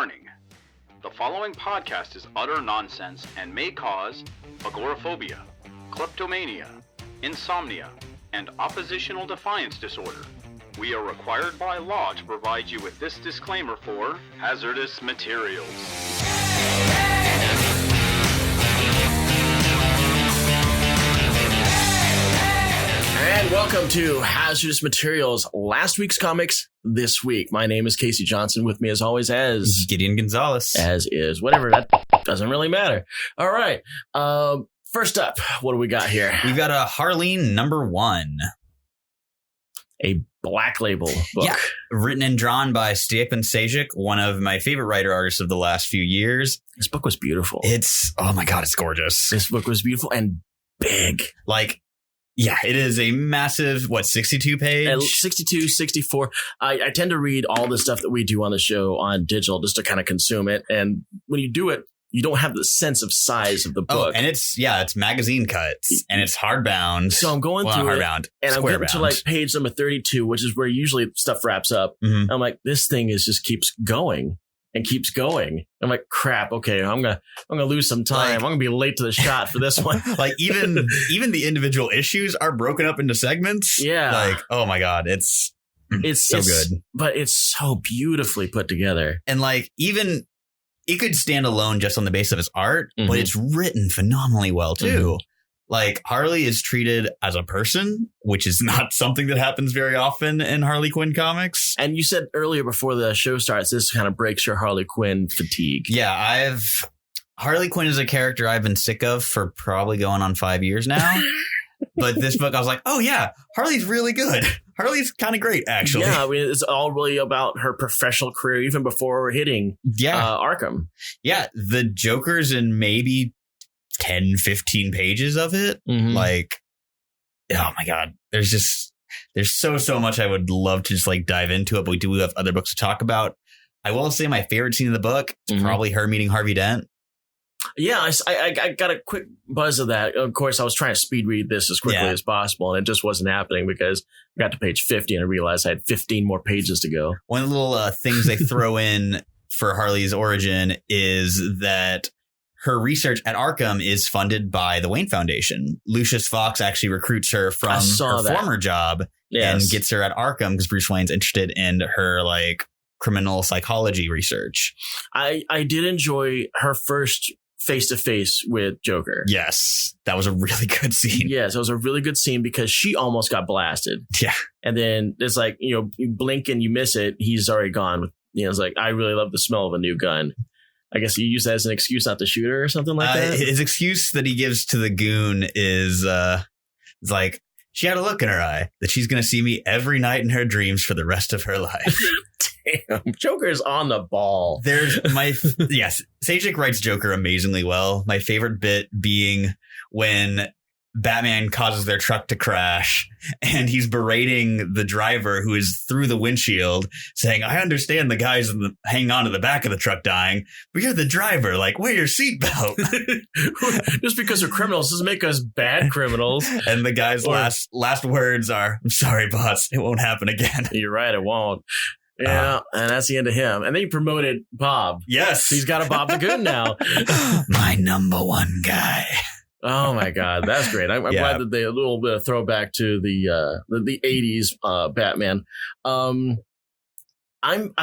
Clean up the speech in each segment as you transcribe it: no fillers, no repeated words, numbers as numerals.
Warning. The following podcast is utter nonsense and may cause agoraphobia, kleptomania, insomnia, and oppositional defiance disorder. We are required by law to provide you with this disclaimer for hazardous materials. And welcome to Hazardous Materials, last week's comics this week. My name is Casey Johnson. With me as always as Gideon Gonzalez. As is, whatever, that doesn't really matter. All right. First up, what do we got here? We've got a Harleen #1. A Black Label book. Yeah, written and drawn by Stjepan Sejic, one of my favorite writer artists of the last few years. This book was beautiful. Oh my God, it's gorgeous. This book was beautiful and big. Yeah, it is a massive, 62 page? 62, 64. I tend to read all the stuff that we do on the show on digital just to kind of consume it. And when you do it, you don't have the sense of size of the book. Oh, and it's magazine cuts and it's hardbound. So I'm going through hardbound, and I'm getting to page number 32, which is where usually stuff wraps up. Mm-hmm. I'm like, this thing just keeps going. And keeps going. I'm like, crap. Okay, I'm gonna lose some time. I'm gonna be late to the shot for this one. even the individual issues are broken up into segments. Yeah. Oh my God, it's so good. But it's so beautifully put together. And even it could stand alone just on the base of its art, but it's written phenomenally well too. Harley is treated as a person, which is not something that happens very often in Harley Quinn comics. And you said earlier before the show starts, this kind of breaks your Harley Quinn fatigue. Yeah, Harley Quinn is a character I've been sick of for probably going on 5 years now. But this book, I was like, oh yeah, Harley's really good. Harley's kind of great, actually. Yeah, I mean, it's all really about her professional career, even before hitting Arkham. Yeah, the Joker's in maybe 10, 15 pages of it. Oh my God, there's so much I would love to just dive into it, but we do have other books to talk about. I will say my favorite scene in the book is probably her meeting Harvey Dent. Yeah, I got a quick buzz of that. Of course, I was trying to speed read this as quickly as possible, and it just wasn't happening because I got to page 50 and I realized I had 15 more pages to go. One of the little things they throw in for Harley's origin is that her research at Arkham is funded by the Wayne Foundation. Lucius Fox actually recruits her from her former job and gets her at Arkham because Bruce Wayne's interested in her criminal psychology research. I did enjoy her first face-to-face with Joker. Yes, that was a really good scene. Yes, it was a really good scene because she almost got blasted. Yeah. And then it's you blink and you miss it. He's already gone. It's I really love the smell of a new gun. I guess you use that as an excuse not to shoot her or something like that. His excuse that he gives to the goon is she had a look in her eye that she's going to see me every night in her dreams for the rest of her life. Damn, Joker's on the ball. Yes, Sejic writes Joker amazingly well. My favorite bit being when Batman causes their truck to crash and he's berating the driver who is through the windshield saying, I understand the guys hanging on to the back of the truck dying, but you're the driver. Wear your seatbelt. Just because we're criminals doesn't make us bad criminals. And the guy's last words are, I'm sorry, boss. It won't happen again. You're right. It won't. Yeah, and that's the end of him. And then he promoted Bob. Yes. He's got a Bob the Goon now. My #1 guy. Oh my God, that's great! I'm glad that they a little bit of throwback to the 80s Batman. I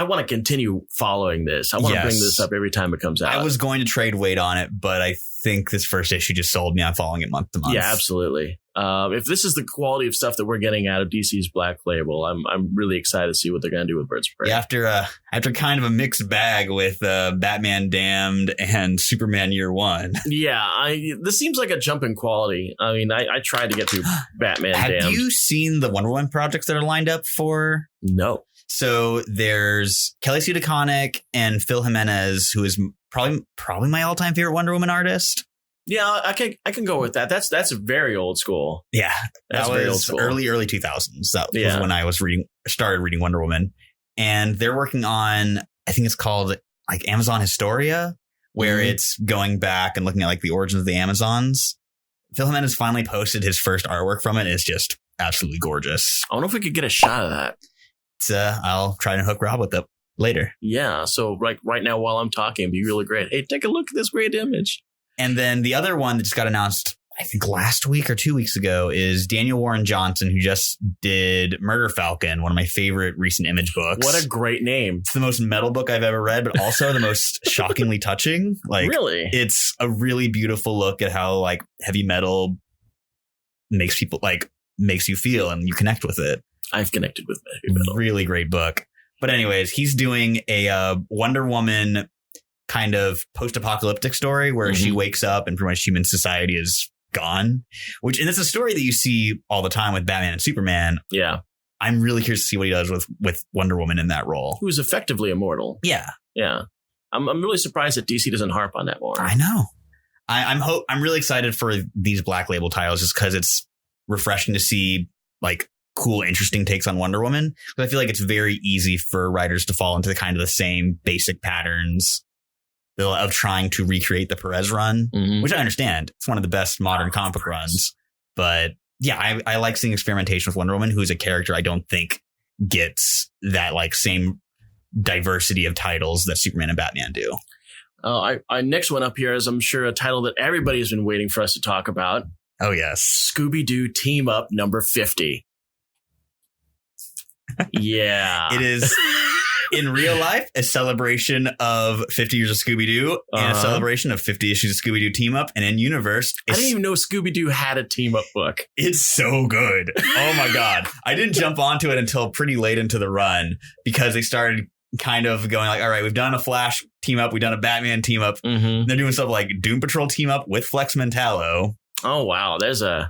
want to continue following this. I want to bring this up every time it comes out. I was going to trade weight on it, but I think this first issue just sold me on following it month to month. Yeah, absolutely. If this is the quality of stuff that we're getting out of DC's Black Label, I'm really excited to see what they're going to do with Birds of Prey. Yeah, after kind of a mixed bag with Batman Damned and Superman Year One. Yeah, this seems like a jump in quality. I mean, I tried to get to Batman Damned. Have you seen the Wonder Woman projects that are lined up for? No. So there's Kelly Sue DeConnick and Phil Jimenez, who is probably my all-time favorite Wonder Woman artist. Yeah, I can go with that. That's very old school. Yeah, that's very old school. early 2000s. That was when I was started reading Wonder Woman, and they're working on, I think it's called Amazon Historia, where it's going back and looking at the origins of the Amazons. Phil Jimenez finally posted his first artwork from it. It's just absolutely gorgeous. I wonder if we could get a shot of that. I'll try to hook Rob with it. later. Yeah. So right now while I'm talking, it'd be really great. Hey, take a look at this great image. And then the other one that just got announced, I think last week or 2 weeks ago, is Daniel Warren Johnson, who just did Murder Falcon, one of my favorite recent Image books. What a great name. It's the most metal book I've ever read, but also the most shockingly touching. Like, really? It's a really beautiful look at how like heavy metal makes people makes you feel and you connect with it. I've connected with heavy metal. Really great book. But anyways, he's doing a Wonder Woman kind of post-apocalyptic story where she wakes up and pretty much human society is gone, and it's a story that you see all the time with Batman and Superman. Yeah. I'm really curious to see what he does with Wonder Woman in that role. Who's effectively immortal. Yeah. Yeah. I'm really surprised that DC doesn't harp on that more. I know. I'm really excited for these Black Label titles just because it's refreshing to see like cool, interesting takes on Wonder Woman. Because I feel like it's very easy for writers to fall into the same basic patterns of trying to recreate the Perez run, which I understand. It's one of the best modern comic book runs. But yeah, I like seeing experimentation with Wonder Woman, who's a character I don't think gets that like same diversity of titles that Superman and Batman do. I next one up here is, I'm sure, a title that everybody's been waiting for us to talk about. Oh, yes. Scooby Doo Team Up number 50. Yeah. It is, in real life, a celebration of 50 years of Scooby Doo and a celebration of 50 issues of Scooby Doo Team Up. And in universe, I didn't even know Scooby Doo had a Team Up book. It's so good. Oh, my God. I didn't jump onto it until pretty late into the run because they started kind of going like, all right, we've done a Flash team up. We've done a Batman team up. They're doing stuff like Doom Patrol team up with Flex Mentallo. Oh, wow. That's an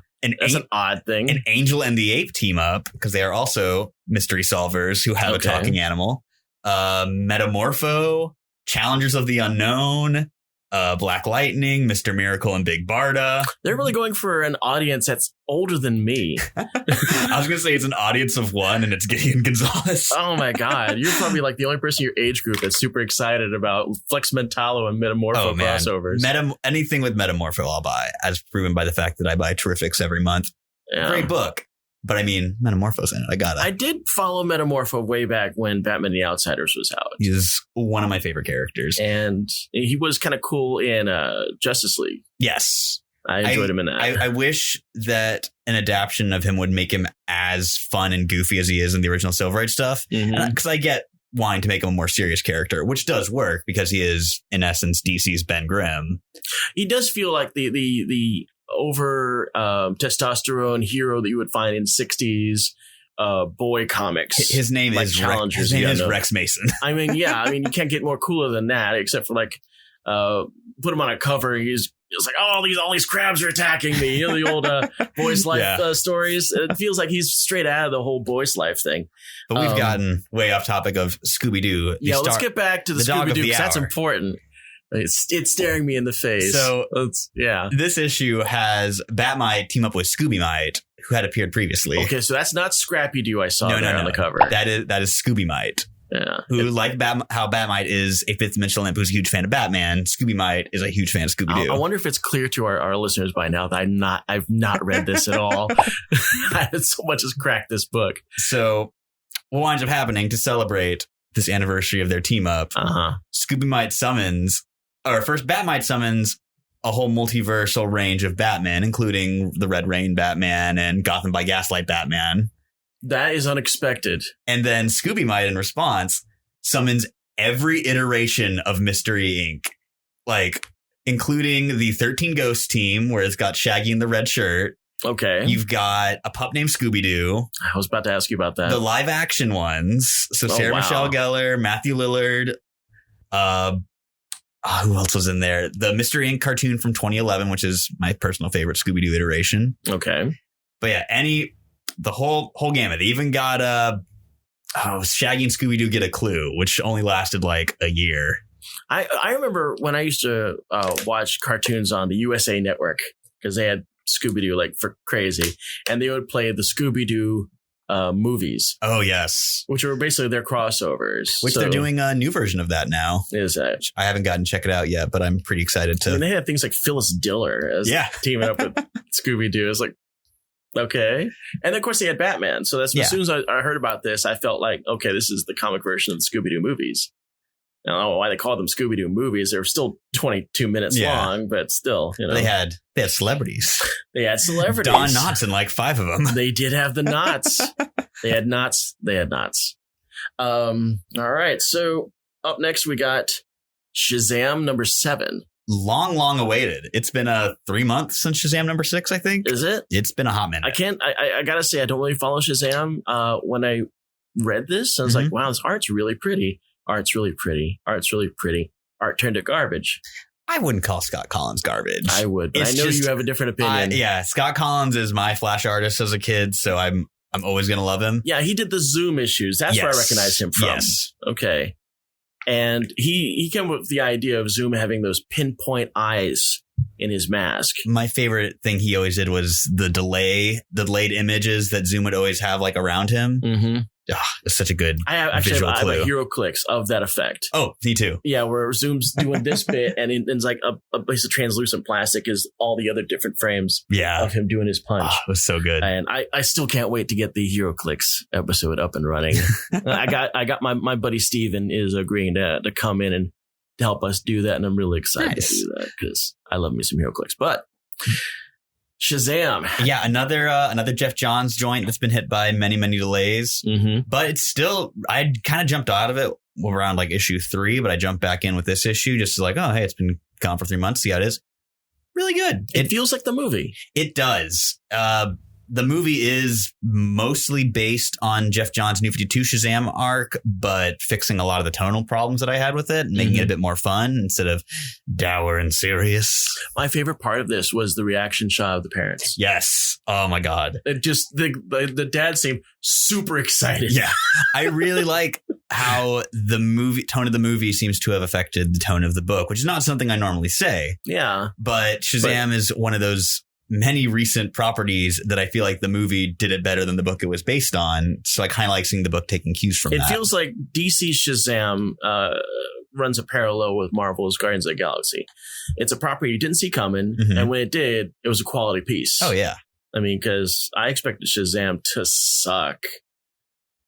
odd thing. An Angel and the Ape team up because they are also mystery solvers who have a talking animal. Metamorpho, Challengers of the Unknown, Black Lightning, Mr. Miracle, and Big Barda. They're really going for an audience that's older than me. I was going to say it's an audience of one, and it's Gideon Gonzalez. Oh, my God. You're probably like the only person in your age group that's super excited about Flex Mentallo and Metamorpho crossovers. Anything with Metamorpho I'll buy, as proven by the fact that I buy Terrifics every month. Yeah. Great book. But I mean, Metamorpho's in it. I did follow Metamorpho way back when Batman the Outsiders was out. He's one of my favorite characters. And he was kind of cool in Justice League. Yes. I enjoyed him in that. I wish that an adaptation of him would make him as fun and goofy as he is in the original Silver Age stuff. Because I get wanting to make him a more serious character, which does work because he is, in essence, DC's Ben Grimm. He does feel like the over testosterone hero that you would find in 60s boy comics. His name like is Rex Mason. I mean, yeah, I mean, you can't get more cooler than that, except for like put him on a cover. He's like, oh, all these crabs are attacking me. You know, the old Boy's Life stories. It feels like he's straight out of the whole Boy's Life thing. But we've gotten way off topic of Scooby Doo. Yeah, let's get back to the Scooby Doo because that's important. It's staring me in the face. So this issue has Batmite team up with Scooby Mite, who had appeared previously. Okay, so that's not Scrappy Doo I saw on the cover. That is Scooby Mite. Yeah. Who, like how Batmite is a fifth dimensional imp who's a huge fan of Batman, Scooby Mite is a huge fan of Scooby Doo. I wonder if it's clear to our listeners by now that I've not read this at all. I had so much as cracked this book. So what winds up happening to celebrate this anniversary of their team up? Scooby Mite Batmite summons a whole multiversal range of Batman, including the Red Rain Batman and Gotham by Gaslight Batman. That is unexpected. And then Scooby Mite, in response, summons every iteration of Mystery Inc., like including the 13 Ghosts team, where it's got Shaggy in the red shirt. Okay. You've got a pup named Scooby Doo. I was about to ask you about that. The live action ones. So Sarah Michelle Gellar, Matthew Lillard. Who else was in there? The Mystery Inc. cartoon from 2011, which is my personal favorite Scooby Doo iteration. Okay. But yeah, the whole gamut. They even got Shaggy and Scooby Doo Get a Clue, which only lasted like a year. I remember when I used to watch cartoons on the USA Network because they had Scooby Doo like for crazy, and they would play the Scooby Doo movies. Oh yes, which were basically their crossovers. Which they're doing a new version of that now. Is that? I haven't gotten to check it out yet, but I'm pretty excited to. I mean, they had things like Phyllis Diller as teaming up with Scooby Doo. It's like, Okay. And of course, they had Batman. So that's as soon as I heard about this, I felt like, okay, this is the comic version of the Scooby Doo movies. I don't know why they called them Scooby Doo movies. They're still 22 minutes long, but still, They had celebrities. They had celebrities. Don Knotts in like 5 of them. They did have the Knotts. They had Knotts. All right. So up next, we got Shazam number 7. Long awaited. It's been 3 months since Shazam number 6, I think. Is it? It's been a hot minute. I gotta say, I don't really follow Shazam. When I read this, I was like, wow, this art's really pretty. Art's really pretty. Art turned to garbage. I wouldn't call Scott Kolins garbage. I would, but I know you have a different opinion. Scott Kolins is my Flash artist as a kid, so I'm always gonna love him. Yeah, he did the Zoom issues. That's where I recognize him from. Yes. Okay. And he came up with the idea of Zoom having those pinpoint eyes in his mask. My favorite thing he always did was the delayed images that Zoom would always have like around him. Mm-hmm. It's such a good visual clue. I have a hero clicks of that effect. Oh, me too. Yeah, where Zoom's doing this bit and it's like a piece of translucent plastic is all the other different frames of him doing his punch. It was so good. And I still can't wait to get the hero clicks episode up and running. I got my buddy Steven is agreeing to come in and to help us do that. And I'm really excited to do that because I love me some hero clicks. But Shazam. Yeah, another Geoff Johns joint that's been hit by many delays. Mm-hmm. But it's still, I kind of jumped out of it around like issue 3, but I jumped back in with this issue just to like, oh, hey, it's been gone for 3 months. See how it is. Really good. It feels like the movie. It does. The movie is mostly based on Geoff Johns' New 52 Shazam arc, but fixing a lot of the tonal problems that I had with it, making it a bit more fun instead of dour and serious. My favorite part of this was the reaction shot of the parents. Yes. Oh my God. It just the dad seemed super excited. Yeah. I really like how the tone of the movie seems to have affected the tone of the book, which is not something I normally say. Yeah. But Shazam is one of those many recent properties that I feel like the movie did it better than the book it was based on. So I kind of like seeing the book taking cues from that. It feels like DC Shazam runs a parallel with Marvel's Guardians of the Galaxy. It's a property you didn't see coming. Mm-hmm. And when it did, it was a quality piece. Oh, yeah. I mean, because I expected Shazam to suck.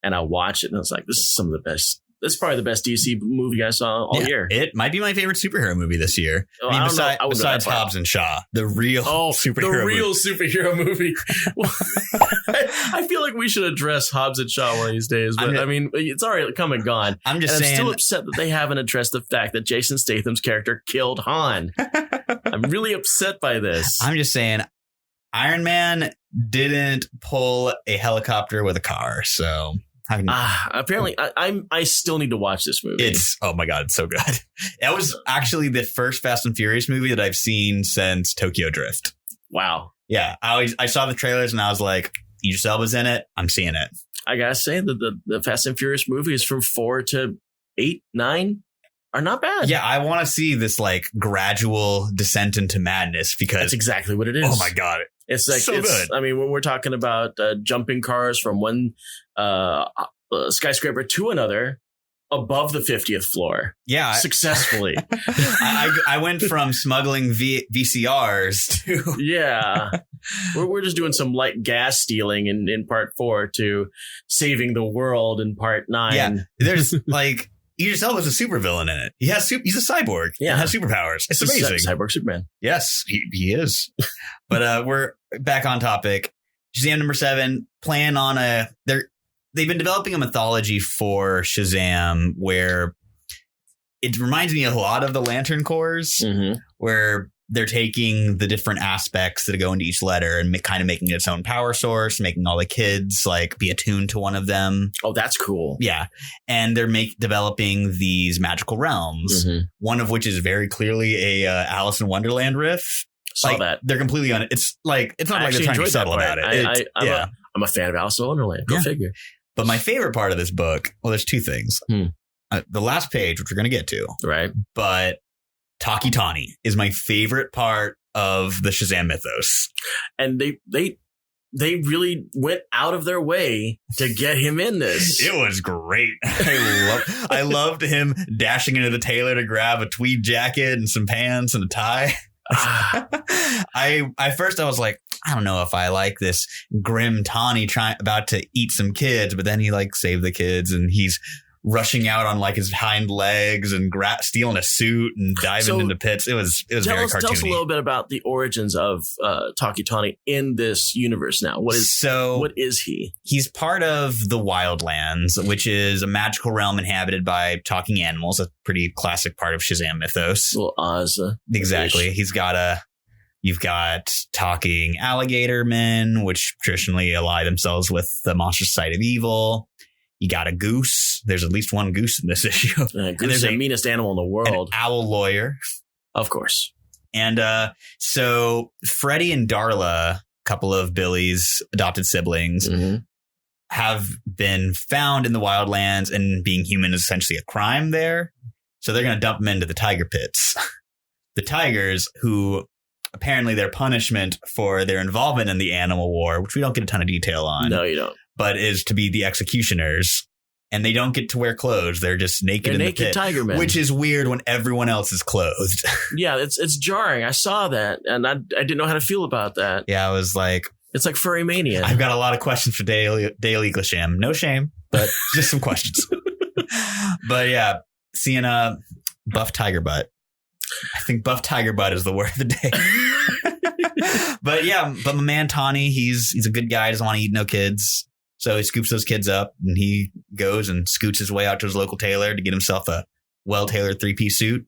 And I watched it and I was like, this is some of the best. This is probably the best DC movie I saw all year. It might be my favorite superhero movie this year. I mean, besides Hobbs and Shaw, the real superhero movie. I feel like we should address Hobbs and Shaw one of these days, but I mean, it's already come and gone. I'm still upset that they haven't addressed the fact that Jason Statham's character killed Han. I'm really upset by this. I'm just saying, Iron Man didn't pull a helicopter with a car, so. Apparently, I still need to watch this movie. Oh my God, it's so good. That was actually the first Fast and Furious movie that I've seen since Tokyo Drift. Wow. Yeah, I saw the trailers and I was like, Idris Elba's in it. I'm seeing it. I gotta say that the Fast and Furious movies from 4 to 8, 9 are not bad. Yeah, I want to see this like gradual descent into madness because that's exactly what it is. Oh my God. It's like so good. I mean, when we're talking about jumping cars from one skyscraper to another above the 50th floor. Yeah. Successfully. I went from smuggling VCRs to. Yeah. We're just doing some light gas stealing in part 4 to saving the world in part 9. Yeah. There's like. Idris Elba's a supervillain in it. He's a cyborg. Yeah. And has superpowers. It's amazing. Cyborg Superman. Yes, he is. But we're back on topic. Shazam number 7, playing on they've been developing a mythology for Shazam where it reminds me a lot of the Lantern Corps, where they're taking the different aspects that go into each letter and kind of making it its own power source, making all the kids like be attuned to one of them. Oh, that's cool. Yeah. And they're developing these magical realms, one of which is very clearly a Alice in Wonderland riff. Saw that. They're completely on it. It's not like they're trying to be subtle about it. I'm a fan of Alice in Wonderland. Go figure. But my favorite part of this book, well, there's 2 things. The last page, which we're going to get to. Right. But Taki Tani is my favorite part of the Shazam mythos. And they really went out of their way to get him in this. It was great. I loved him dashing into the tailor to grab a tweed jacket and some pants and a tie. I first was like, I don't know if I like this grim Tawny about to eat some kids, but then he like saved the kids and he's rushing out on like his hind legs and stealing a suit and diving into pits. It was very cartoony. Tell us a little bit about the origins of Taki Tawny in this universe now. What is he? He's part of the Wildlands, which is a magical realm inhabited by talking animals, a pretty classic part of Shazam mythos. Little Oz. Exactly. You've got talking alligator men, which traditionally ally themselves with the monstrous side of evil. You got a goose. There's at least one goose in this issue. Goose is the meanest animal in the world. An owl lawyer. Of course. And so Freddie and Darla, a couple of Billy's adopted siblings, have been found in the Wildlands, and being human is essentially a crime there. So they're going to dump them into the tiger pits. The tigers, who apparently their punishment for their involvement in the animal war, which we don't get a ton of detail on. No, you don't. But is to be the executioners, and they don't get to wear clothes. They're just naked in the pit, tiger men, which is weird when everyone else is clothed. Yeah, it's jarring. I saw that, and I didn't know how to feel about that. Yeah, I was like, it's like furry mania. I've got a lot of questions for Dale Eaglesham. No shame, but just some questions. But yeah, seeing a buff tiger butt. I think buff tiger butt is the word of the day. But my man Tawny, he's a good guy. Doesn't want to eat no kids. So he scoops those kids up and he goes and scoots his way out to his local tailor to get himself a well-tailored 3-piece suit. And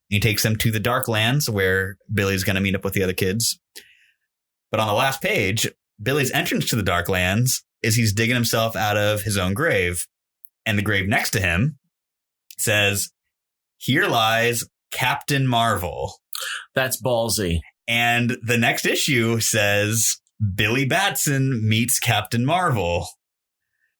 he takes them to the Darklands where Billy's going to meet up with the other kids. But on the last page, Billy's entrance to the Darklands is he's digging himself out of his own grave. And the grave next to him says, "Here lies Captain Marvel." That's ballsy. And the next issue says, "Billy Batson meets Captain Marvel."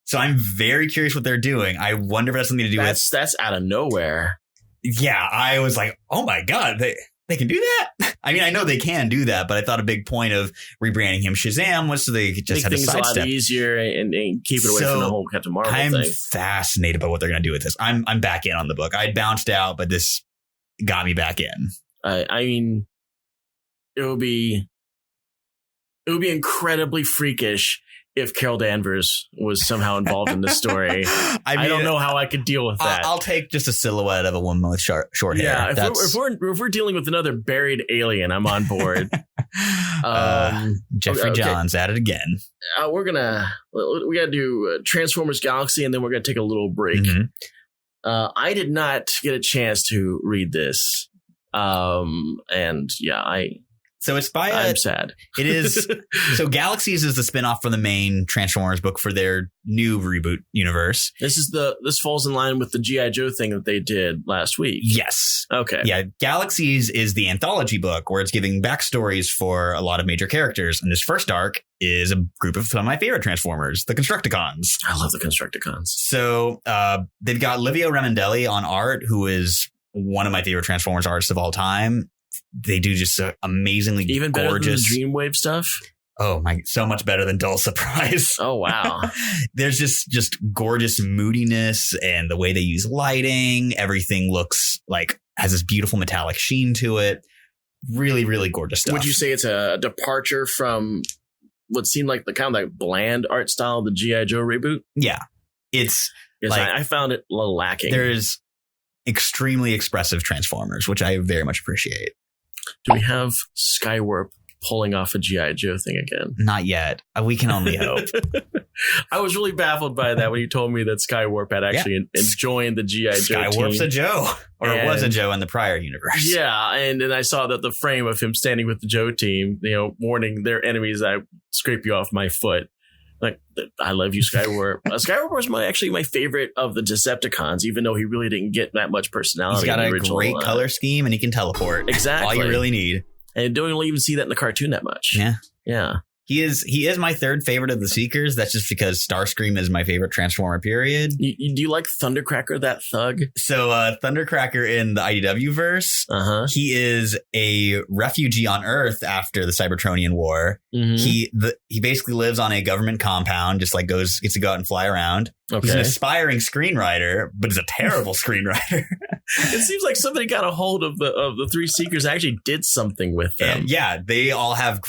So I'm very curious what they're doing. I wonder if it has something to do with... That's out of nowhere. Yeah, I was like, oh my God, they can do that? I mean, I know they can do that, but I thought a big point of rebranding him Shazam was so they could just have a sidestep. Things a lot easier and keep it away from the whole Captain Marvel thing. I'm fascinated by what they're going to do with this. I'm back in on the book. I bounced out, but this got me back in. I mean, it would be incredibly freakish if Carol Danvers was somehow involved in this story. I don't know how I could deal with that. I'll take just a silhouette of a woman with short hair. Yeah, if we're dealing with another buried alien, I'm on board. Jeffrey Johns at it again. We got to do Transformers Galaxy, and then we're going to take a little break. I did not get a chance to read this. So it's by I'm sad. It is. So Galaxies is the spinoff from the main Transformers book for their new reboot universe. This falls in line with the G.I. Joe thing that they did last week. Yes. Okay. Yeah. Galaxies is the anthology book where it's giving backstories for a lot of major characters. And this first arc is a group of some of my favorite Transformers, the Constructicons. I love the Constructicons. So they've got Livio Ramondelli on art, who is one of my favorite Transformers artists of all time. They do just amazingly even gorgeous. Better than the Dreamwave stuff. Oh my! So much better than Dull Surprise. Oh wow! There's just gorgeous moodiness and the way they use lighting. Everything looks like has this beautiful metallic sheen to it. Really, really gorgeous stuff. Would you say it's a departure from what seemed like the kind of like bland art style of the G.I. Joe reboot? Yeah, it's like I found it a little lacking. There's extremely expressive Transformers, which I very much appreciate. Do we have Skywarp pulling off a G.I. Joe thing again? Not yet. We can only hope. I was really baffled by that when you told me that Skywarp had actually joined the G.I. Joe team. Skywarp's a Joe. Or it was a Joe in the prior universe. Yeah, and then I saw that the frame of him standing with the Joe team, warning their enemies, I scrape you off my foot. Like, I love you, Skywarp. Skywarp was actually my favorite of the Decepticons, even though he really didn't get that much personality. He's got a great color scheme, and he can teleport. Exactly. All you really need. And you don't even see that in the cartoon that much. Yeah. Yeah. He is my third favorite of the Seekers. That's just because Starscream is my favorite Transformer, period. Do you like Thundercracker, that thug? So Thundercracker in the IDW verse, he is a refugee on Earth after the Cybertronian War. He basically lives on a government compound, just like gets to go out and fly around. Okay. He's an aspiring screenwriter, but he's a terrible screenwriter. It seems like somebody got a hold of the three Seekers and actually did something with them. And yeah, they all have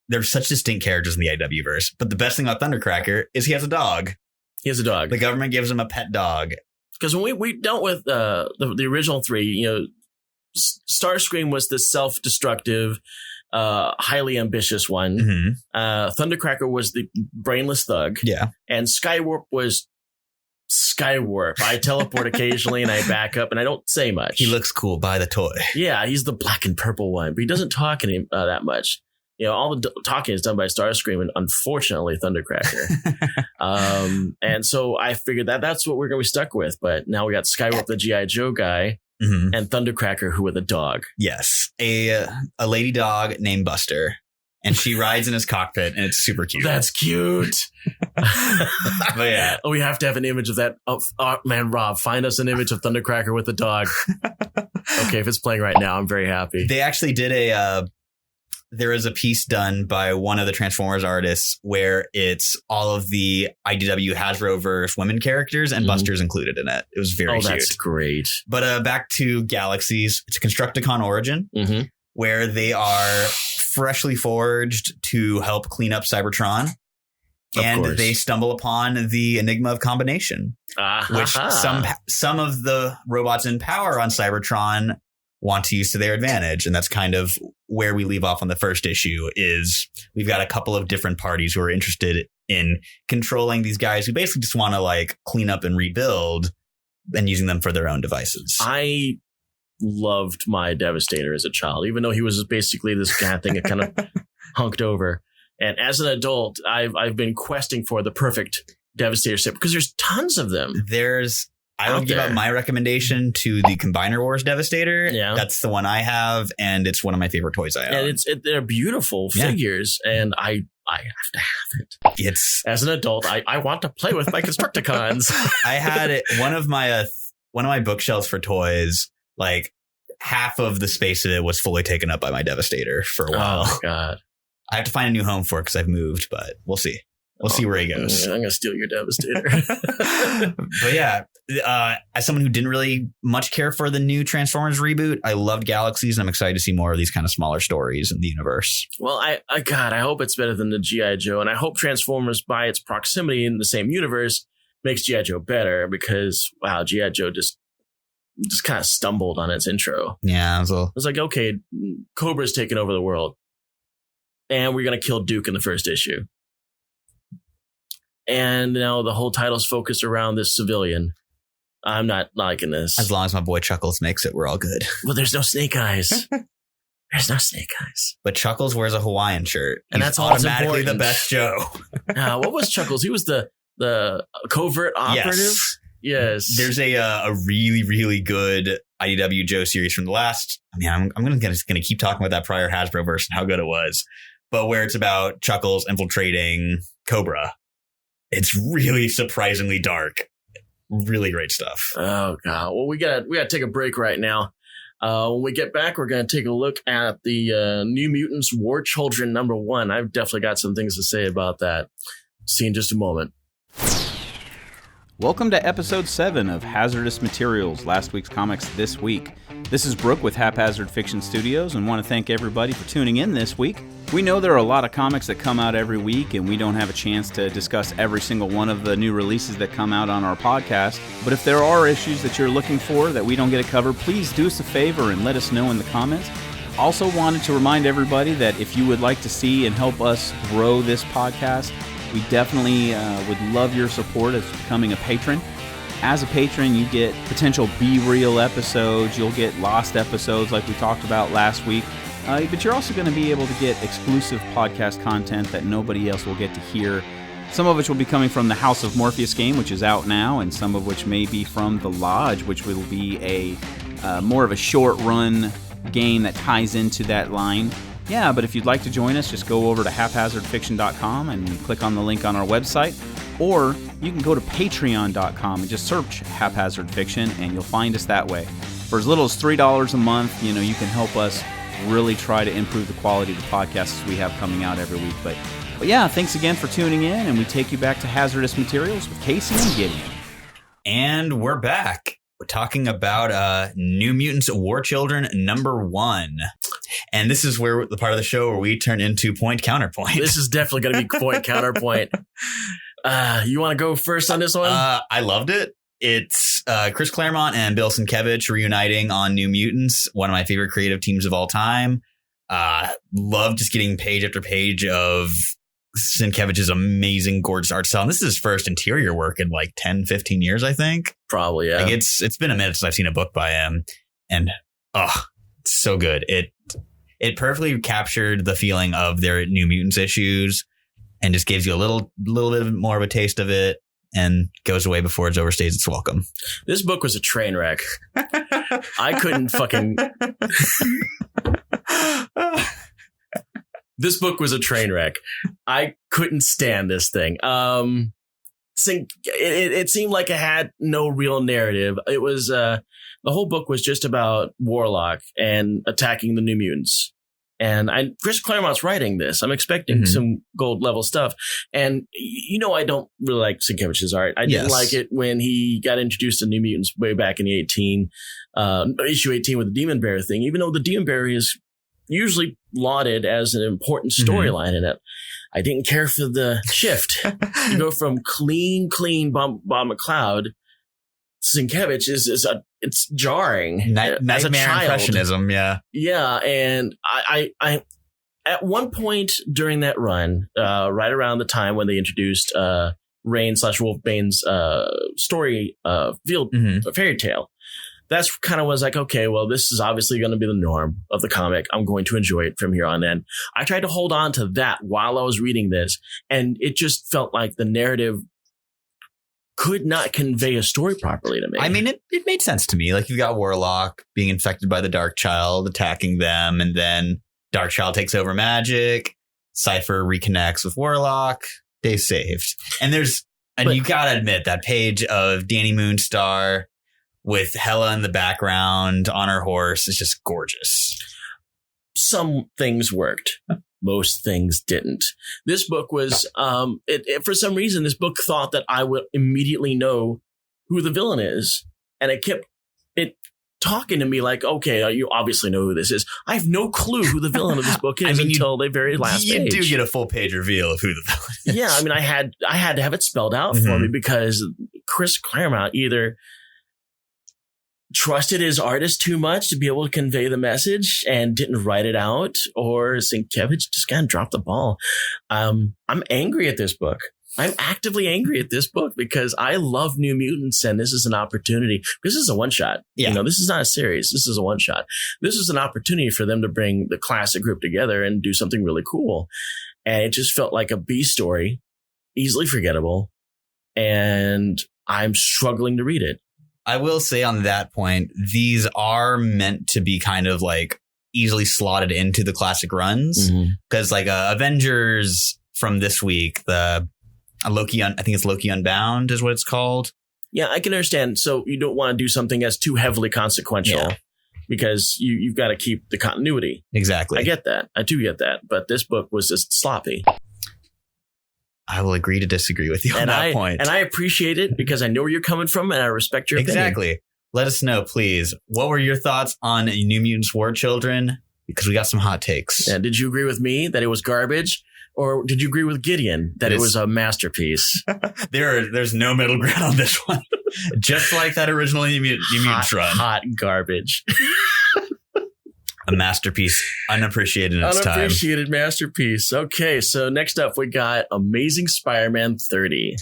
they're such distinct characters in the IW-verse. But the best thing about Thundercracker is he has a dog. He has a dog. The government gives him a pet dog. Because when we dealt with the original three, Starscream was the self-destructive, highly ambitious one. Mm-hmm. Thundercracker was the brainless thug. Yeah. And Skywarp was Skywarp. I teleport occasionally and I back up and I don't say much. He looks cool. Buy the toy. Yeah, he's the black and purple one, but he doesn't talk that much. All the talking is done by Starscream and unfortunately Thundercracker. And so I figured that's what we're going to be stuck with. But now we got Skywarp, the G.I. Joe guy, mm-hmm. and Thundercracker, who with a dog. Yes. A lady dog named Buster. And she rides in his cockpit, and it's super cute. That's cute. But yeah. We have to have an image of that. Oh, man, Rob, find us an image of Thundercracker with a dog. Okay, if it's playing right now, I'm very happy. They actually did there is a piece done by one of the Transformers artists where it's all of the IDW Hasbro-verse women characters, and mm-hmm. Buster's included in it. It was very cute. That's great. But back to Galaxies. It's a Constructicon origin, mm-hmm. where they are freshly forged to help clean up Cybertron. And they stumble upon the enigma of combination, which some of the robots in power on Cybertron want to use to their advantage. And that's kind of where we leave off on the first issue. Is we've got a couple of different parties who are interested in controlling these guys who basically just want to clean up and rebuild and using them for their own devices. I loved my Devastator as a child, even though he was basically this cat thing that kind of hunked over. And as an adult, I've been questing for the perfect Devastator set because there's tons of them. I would give out my recommendation to the Combiner Wars Devastator. Yeah. That's the one I have, and it's one of my favorite toys I own. And they're beautiful figures, and I have to have it. As an adult, I want to play with my Constructicons. I had it, one of my bookshelves for toys, half of the space of it was fully taken up by my Devastator for a while. Oh, God. I have to find a new home for it because I've moved, but we'll see. We'll see where he goes. I'm going to steal your Devastator. But yeah, as someone who didn't really much care for the new Transformers reboot, I loved Galaxies, and I'm excited to see more of these kind of smaller stories in the universe. Well, I hope it's better than the G.I. Joe, and I hope Transformers, by its proximity in the same universe, makes G.I. Joe better because, wow, G.I. Joe just kind of stumbled on its intro. Yeah. It was like, okay, Cobra's taking over the world, and we're going to kill Duke in the first issue. And now the whole title's focused around this civilian. I'm not liking this. As long as my boy Chuckles makes it, we're all good. Well, there's no Snake Eyes. There's no Snake Eyes. But Chuckles wears a Hawaiian shirt. And that's automatically the best Joe. What was Chuckles? He was the covert operative? Yes. There's a really, really good IDW Joe series from the last. I'm going to keep talking about that prior Hasbro verse and how good it was. But where it's about Chuckles infiltrating Cobra. It's really surprisingly dark. Really great stuff. Oh, God. Well, we got to take a break right now. When we get back, we're going to take a look at the New Mutants War Children #1. I've definitely got some things to say about that. See you in just a moment. Welcome to episode 7 of Hazardous Materials, last week's comics this week. This is Brooke with Haphazard Fiction Studios, and want to thank everybody for tuning in this week. We know there are a lot of comics that come out every week, and we don't have a chance to discuss every single one of the new releases that come out on our podcast. But if there are issues that you're looking for that we don't get to cover, please do us a favor and let us know in the comments. Also wanted to remind everybody that if you would like to see and help us grow this podcast, we definitely would love your support as becoming a patron. As a patron, you get potential Be Real episodes. You'll get lost episodes like we talked about last week. But you're also going to be able to get exclusive podcast content that nobody else will get to hear. Some of which will be coming from the House of Morpheus game, which is out now, and some of which may be from The Lodge, which will be a more of a short-run game that ties into that line. Yeah, but if you'd like to join us, just go over to haphazardfiction.com and click on the link on our website. Or you can go to patreon.com and just search Haphazard Fiction, and you'll find us that way. For as little as $3 a month, you can help us really try to improve the quality of the podcasts we have coming out every week. But But yeah, thanks again for tuning in, and we take you back to Hazardous Materials with Casey and Gideon. And we're back. We're talking about New Mutants War Children #1. And this is where the part of the show where we turn into point counterpoint. This is definitely going to be point counterpoint. You want to go first on this one? I loved it. It's Chris Claremont and Bill Sienkiewicz reuniting on New Mutants, one of my favorite creative teams of all time. Love just getting page after page of Sienkiewicz's amazing, gorgeous art style. And this is his first interior work in like 10, 15 years, I think. Probably, yeah. Like it's been a minute since I've seen a book by him. And it's so good. It perfectly captured the feeling of their New Mutants issues and just gives you a little bit more of a taste of it and goes away before it's overstays its welcome. This book was a train wreck. I couldn't fucking... This book was a train wreck. I couldn't stand this thing. It seemed like it had no real narrative. It was the whole book was just about Warlock and attacking the New Mutants. And Chris Claremont's writing this. I'm expecting some gold level stuff. And I don't really like Sienkiewicz's art. I didn't like it when he got introduced to New Mutants way back in the issue 18 with the Demon Bear thing. Even though the Demon Bear is usually lauded as an important storyline in it. I didn't care for the shift. You go from clean Bob McLeod. Sienkiewicz it's jarring. As a child. Impressionism, yeah. Yeah, and I at one point during that run, right around the time when they introduced Rain/Wolfbane's story field fairy tale, that's kind of was like, okay, well, this is obviously going to be the norm of the comic. I'm going to enjoy it from here on in. I tried to hold on to that while I was reading this, and it just felt like the narrative could not convey a story properly to me. I mean, it made sense to me. Like, you've got Warlock being infected by the Dark Child, attacking them, and then Dark Child takes over magic. Cypher reconnects with Warlock. They're saved. And you gotta admit, that page of Danny Moonstar with Hela in the background on her horse is just gorgeous. Some things worked. Most things didn't. This book was, for some reason, this book thought that I would immediately know who the villain is. And it kept talking to me like, okay, you obviously know who this is. I have no clue who the villain of this book is until the very last page. You do get a full page reveal of who the villain is. Yeah, I mean, I had to have it spelled out for me because Chris Claremont either trusted his artist too much to be able to convey the message and didn't write it out, or Sienkiewicz just kind of dropped the ball. I'm angry at this book. I'm actively angry at this book because I love New Mutants, and this is an opportunity. This is a one shot. Yeah. This is not a series. This is a one shot. This is an opportunity for them to bring the classic group together and do something really cool. And it just felt like a B story, easily forgettable, and I'm struggling to read it. I will say on that point, these are meant to be kind of like easily slotted into the classic runs, because like Avengers from this week, the Loki, I think it's Loki Unbound is what it's called. Yeah, I can understand. So you don't want to do something that's too heavily consequential because you've got to keep the continuity. Exactly. I get that. I do get that. But this book was just sloppy. I will agree to disagree with you on that point. And I appreciate it because I know where you're coming from and I respect your opinion. Exactly. Let us know, please. What were your thoughts on New Mutants War Children? Because we got some hot takes. Yeah, did you agree with me that it was garbage? Or did you agree with Gideon that it was a masterpiece? There's no middle ground on this one. Just like that original New Mutants run. Hot garbage. A masterpiece, unappreciated in its time. Unappreciated masterpiece. Okay, so next up we got Amazing Spider-Man 30.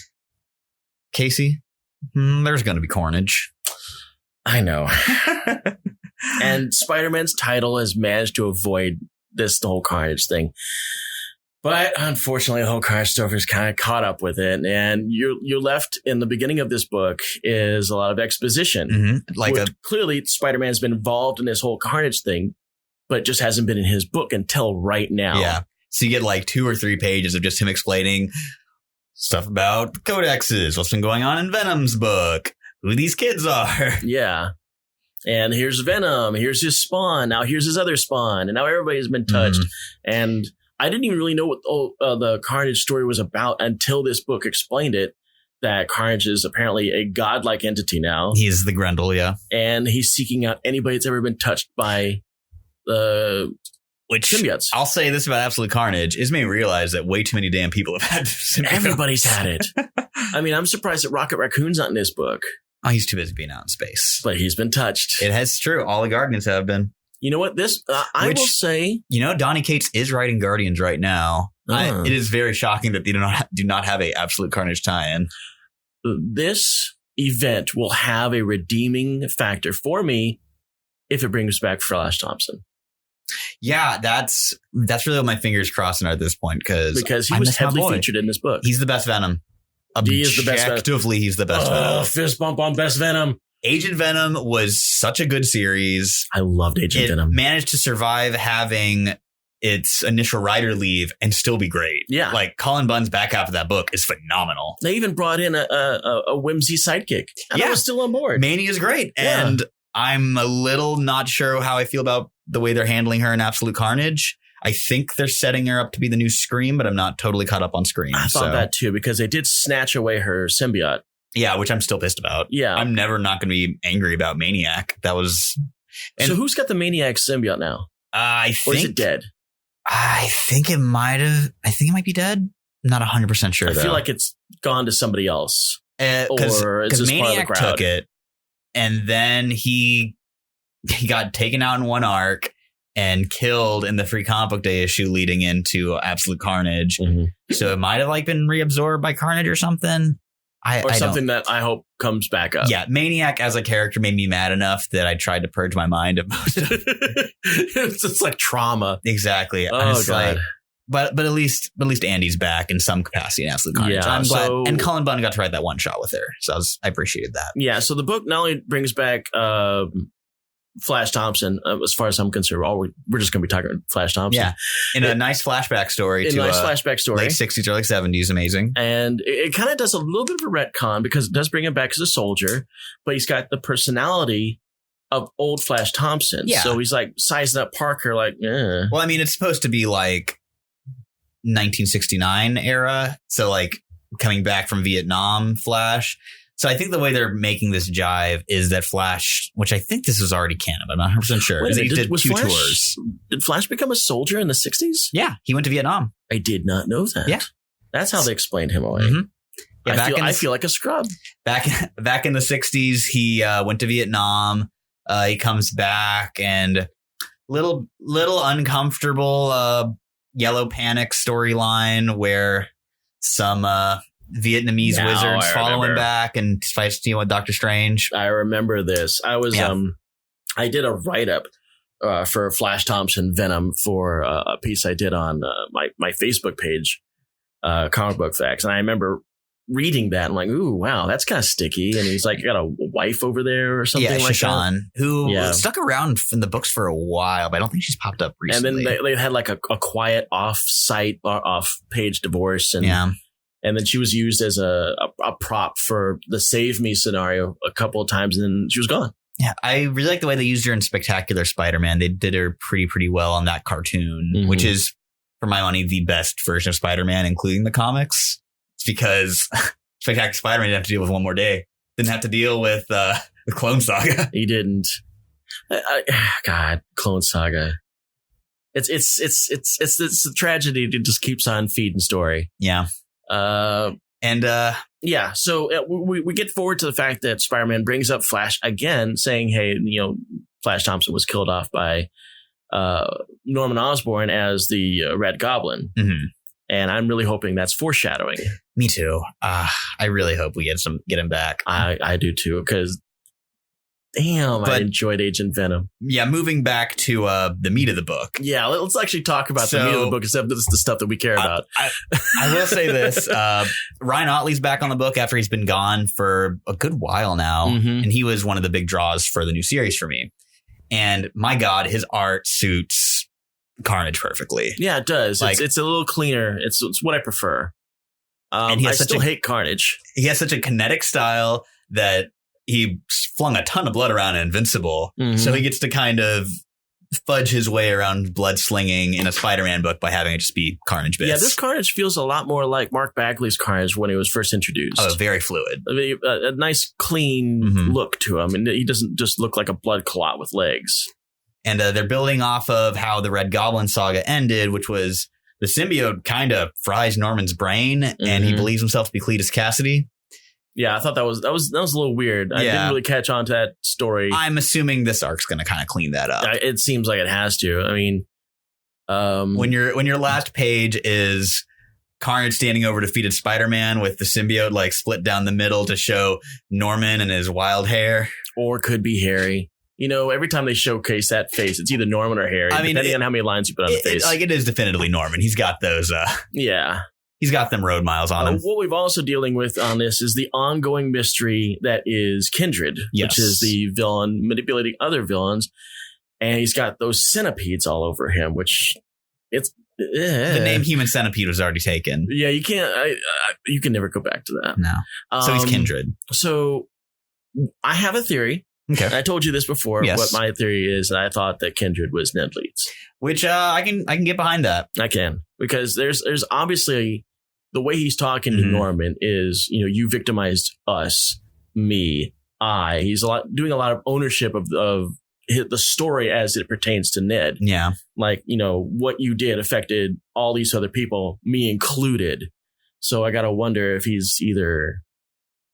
Casey, there's going to be carnage. I know. And Spider-Man's title has managed to avoid the whole carnage thing. But unfortunately, the whole carnage stuff is kind of caught up with it. And you're left in the beginning of this book is a lot of exposition. Clearly, Spider-Man's been involved in this whole carnage thing, but just hasn't been in his book until right now. Yeah. So you get like 2 or 3 pages of just him explaining stuff about codexes, what's been going on in Venom's book, who these kids are. Yeah. And here's Venom. Here's his spawn. Now here's his other spawn. And now everybody's been touched. And I didn't even really know what the Carnage story was about until this book explained it. That Carnage is apparently a godlike entity now. He is the Grendel, yeah. And he's seeking out anybody that's ever been touched by the symbiotes. I'll say this about Absolute Carnage. It's made me realize that way too many damn people have had symbiotes. Everybody's had it. I mean, I'm surprised that Rocket Raccoon's not in this book. Oh, he's too busy being out in space. But he's been touched. It's true. All the Guardians have been. You know what? I will say... You know, Donny Cates is writing Guardians right now. It is very shocking that they do not have a Absolute Carnage tie-in. This event will have a redeeming factor for me if it brings back Flash Thompson. Yeah, that's really what my fingers crossing are at this point because he was heavily featured in this book. He's the best Venom. He is the best Venom. Objectively, he's the best Venom. Fist bump on best Venom. Agent Venom was such a good series. I loved Agent Venom. It managed to survive having its initial writer leave and still be great. Yeah. Like Colin Bunn's back half of that book is phenomenal. They even brought in a whimsy sidekick. And I was still on board. Mania is great. Yeah. And I'm a little not sure how I feel about the way they're handling her in Absolute Carnage. I think they're setting her up to be the new Scream, but I'm not totally caught up on Scream. I thought that too, because they did snatch away her symbiote. Yeah, which I'm still pissed about. Yeah. I'm never not going to be angry about Maniac. That was... So who's got the Maniac symbiote now? Or is it dead? I think it might be dead. I'm not 100% sure, though. I feel like it's gone to somebody else. Or it's just Maniac part of the crowd. Took it, and then he got taken out in one arc and killed in the Free Comic Book Day issue leading into Absolute Carnage. Mm-hmm. So it might have been reabsorbed by Carnage or something. Something that I hope comes back up. Yeah, Maniac as a character made me mad enough that I tried to purge my mind of most of it. It's like trauma. Exactly. Oh, God. But at least Andy's back in some capacity in Absolute Carnage. Yeah, I'm glad. And Colin Bunn got to write that one shot with her. So I appreciated that. Yeah, so the book not only brings back Flash Thompson, as far as I'm concerned, we're just going to be talking Flash Thompson. Yeah, in a nice flashback story. Late 60s, early 70s, amazing. And it kind of does a little bit of a retcon because it does bring him back as a soldier, but he's got the personality of old Flash Thompson. Yeah. So he's like sizing up Parker like, eh. Well, I mean, it's supposed to be like 1969 era. So like coming back from Vietnam Flash. So I think the way they're making this jive is that Flash, which I think this is already canon, but I'm not 100% sure. Wait, he did two Flash, tours. Did Flash become a soldier in the 60s? Yeah, he went to Vietnam. I did not know that. Yeah. That's how they explained him away. Mm-hmm. Yeah, I feel like a scrub. Back in the 60s, he went to Vietnam. He comes back and little uncomfortable yellow panic storyline where some Vietnamese wizards follow him back and fights with Doctor Strange. I remember this. I was I did a write-up for Flash Thompson Venom for a piece I did on my Facebook page, Comic Book Facts, and I remember reading that and like, ooh, wow, that's kind of sticky. And he's like, you got a wife over there or something like Shashan, that. Who stuck around in the books for a while, but I don't think she's popped up recently. And then they had like a quiet off-site or off-page divorce, and then she was used as a prop for the Save Me scenario a couple of times, and then she was gone. Yeah, I really like the way they used her in Spectacular Spider-Man. They did her pretty well on that cartoon, which is, for my money, the best version of Spider-Man, including the comics. It's because Spectacular Spider-Man didn't have to deal with one more day. Didn't have to deal with the Clone Saga. He didn't. God, Clone Saga. It's a tragedy. It just keeps on feeding story. Yeah. So we get forward to the fact that Spider-Man brings up Flash again, saying, hey, Flash Thompson was killed off by Norman Osborn as the Red Goblin. Mm-hmm. And I'm really hoping that's foreshadowing. Me too. I really hope we get him back. I do too, because I enjoyed Agent Venom. Yeah, moving back to the meat of the book. Yeah, let's actually talk about the meat of the book, except this is the stuff that we care about. I will say this. Ryan Ottley's back on the book after he's been gone for a good while now. Mm-hmm. And he was one of the big draws for the new series for me. And my God, his art suits Carnage perfectly. Yeah, it does. Like, it's a little cleaner. It's what I prefer. And I still hate Carnage. He has such a kinetic style that he flung a ton of blood around in Invincible. Mm-hmm. So he gets to kind of fudge his way around blood slinging in a Spider-Man book by having it just be Carnage bits. Yeah, this Carnage feels a lot more like Mark Bagley's Carnage when he was first introduced. Oh, very fluid. A nice, clean look to him. And he doesn't just look like a blood clot with legs. And they're building off of how the Red Goblin saga ended, which was the symbiote kind of fries Norman's brain and he believes himself to be Cletus Cassidy. Yeah, I thought that was a little weird. I didn't really catch on to that story. I'm assuming this arc's going to kind of clean that up. It seems like it has to. I mean, when your last page is Carnage standing over defeated Spider-Man with the symbiote like split down the middle to show Norman and his wild hair, or could be Harry. You know, every time they showcase that face, it's either Norman or Harry, depending on how many lines you put on the face. It is definitively Norman. He's got those. He's got them road miles on him. What we've also dealing with on this is the ongoing mystery that is Kindred, which is the villain manipulating other villains. And he's got those centipedes all over him, which it's... The name Human Centipede was already taken. Yeah, you can't... you can never go back to that. No. So he's Kindred. So I have a theory. Okay. I told you this before. Yes. What my theory is, I thought that Kindred was Ned Leeds. Which I can get behind that. I can. Because there's obviously... The way he's talking to Norman is, you victimized us, me, I. He's doing a lot of ownership of the story as it pertains to Ned. Yeah. Like, what you did affected all these other people, me included. So I got to wonder if he's either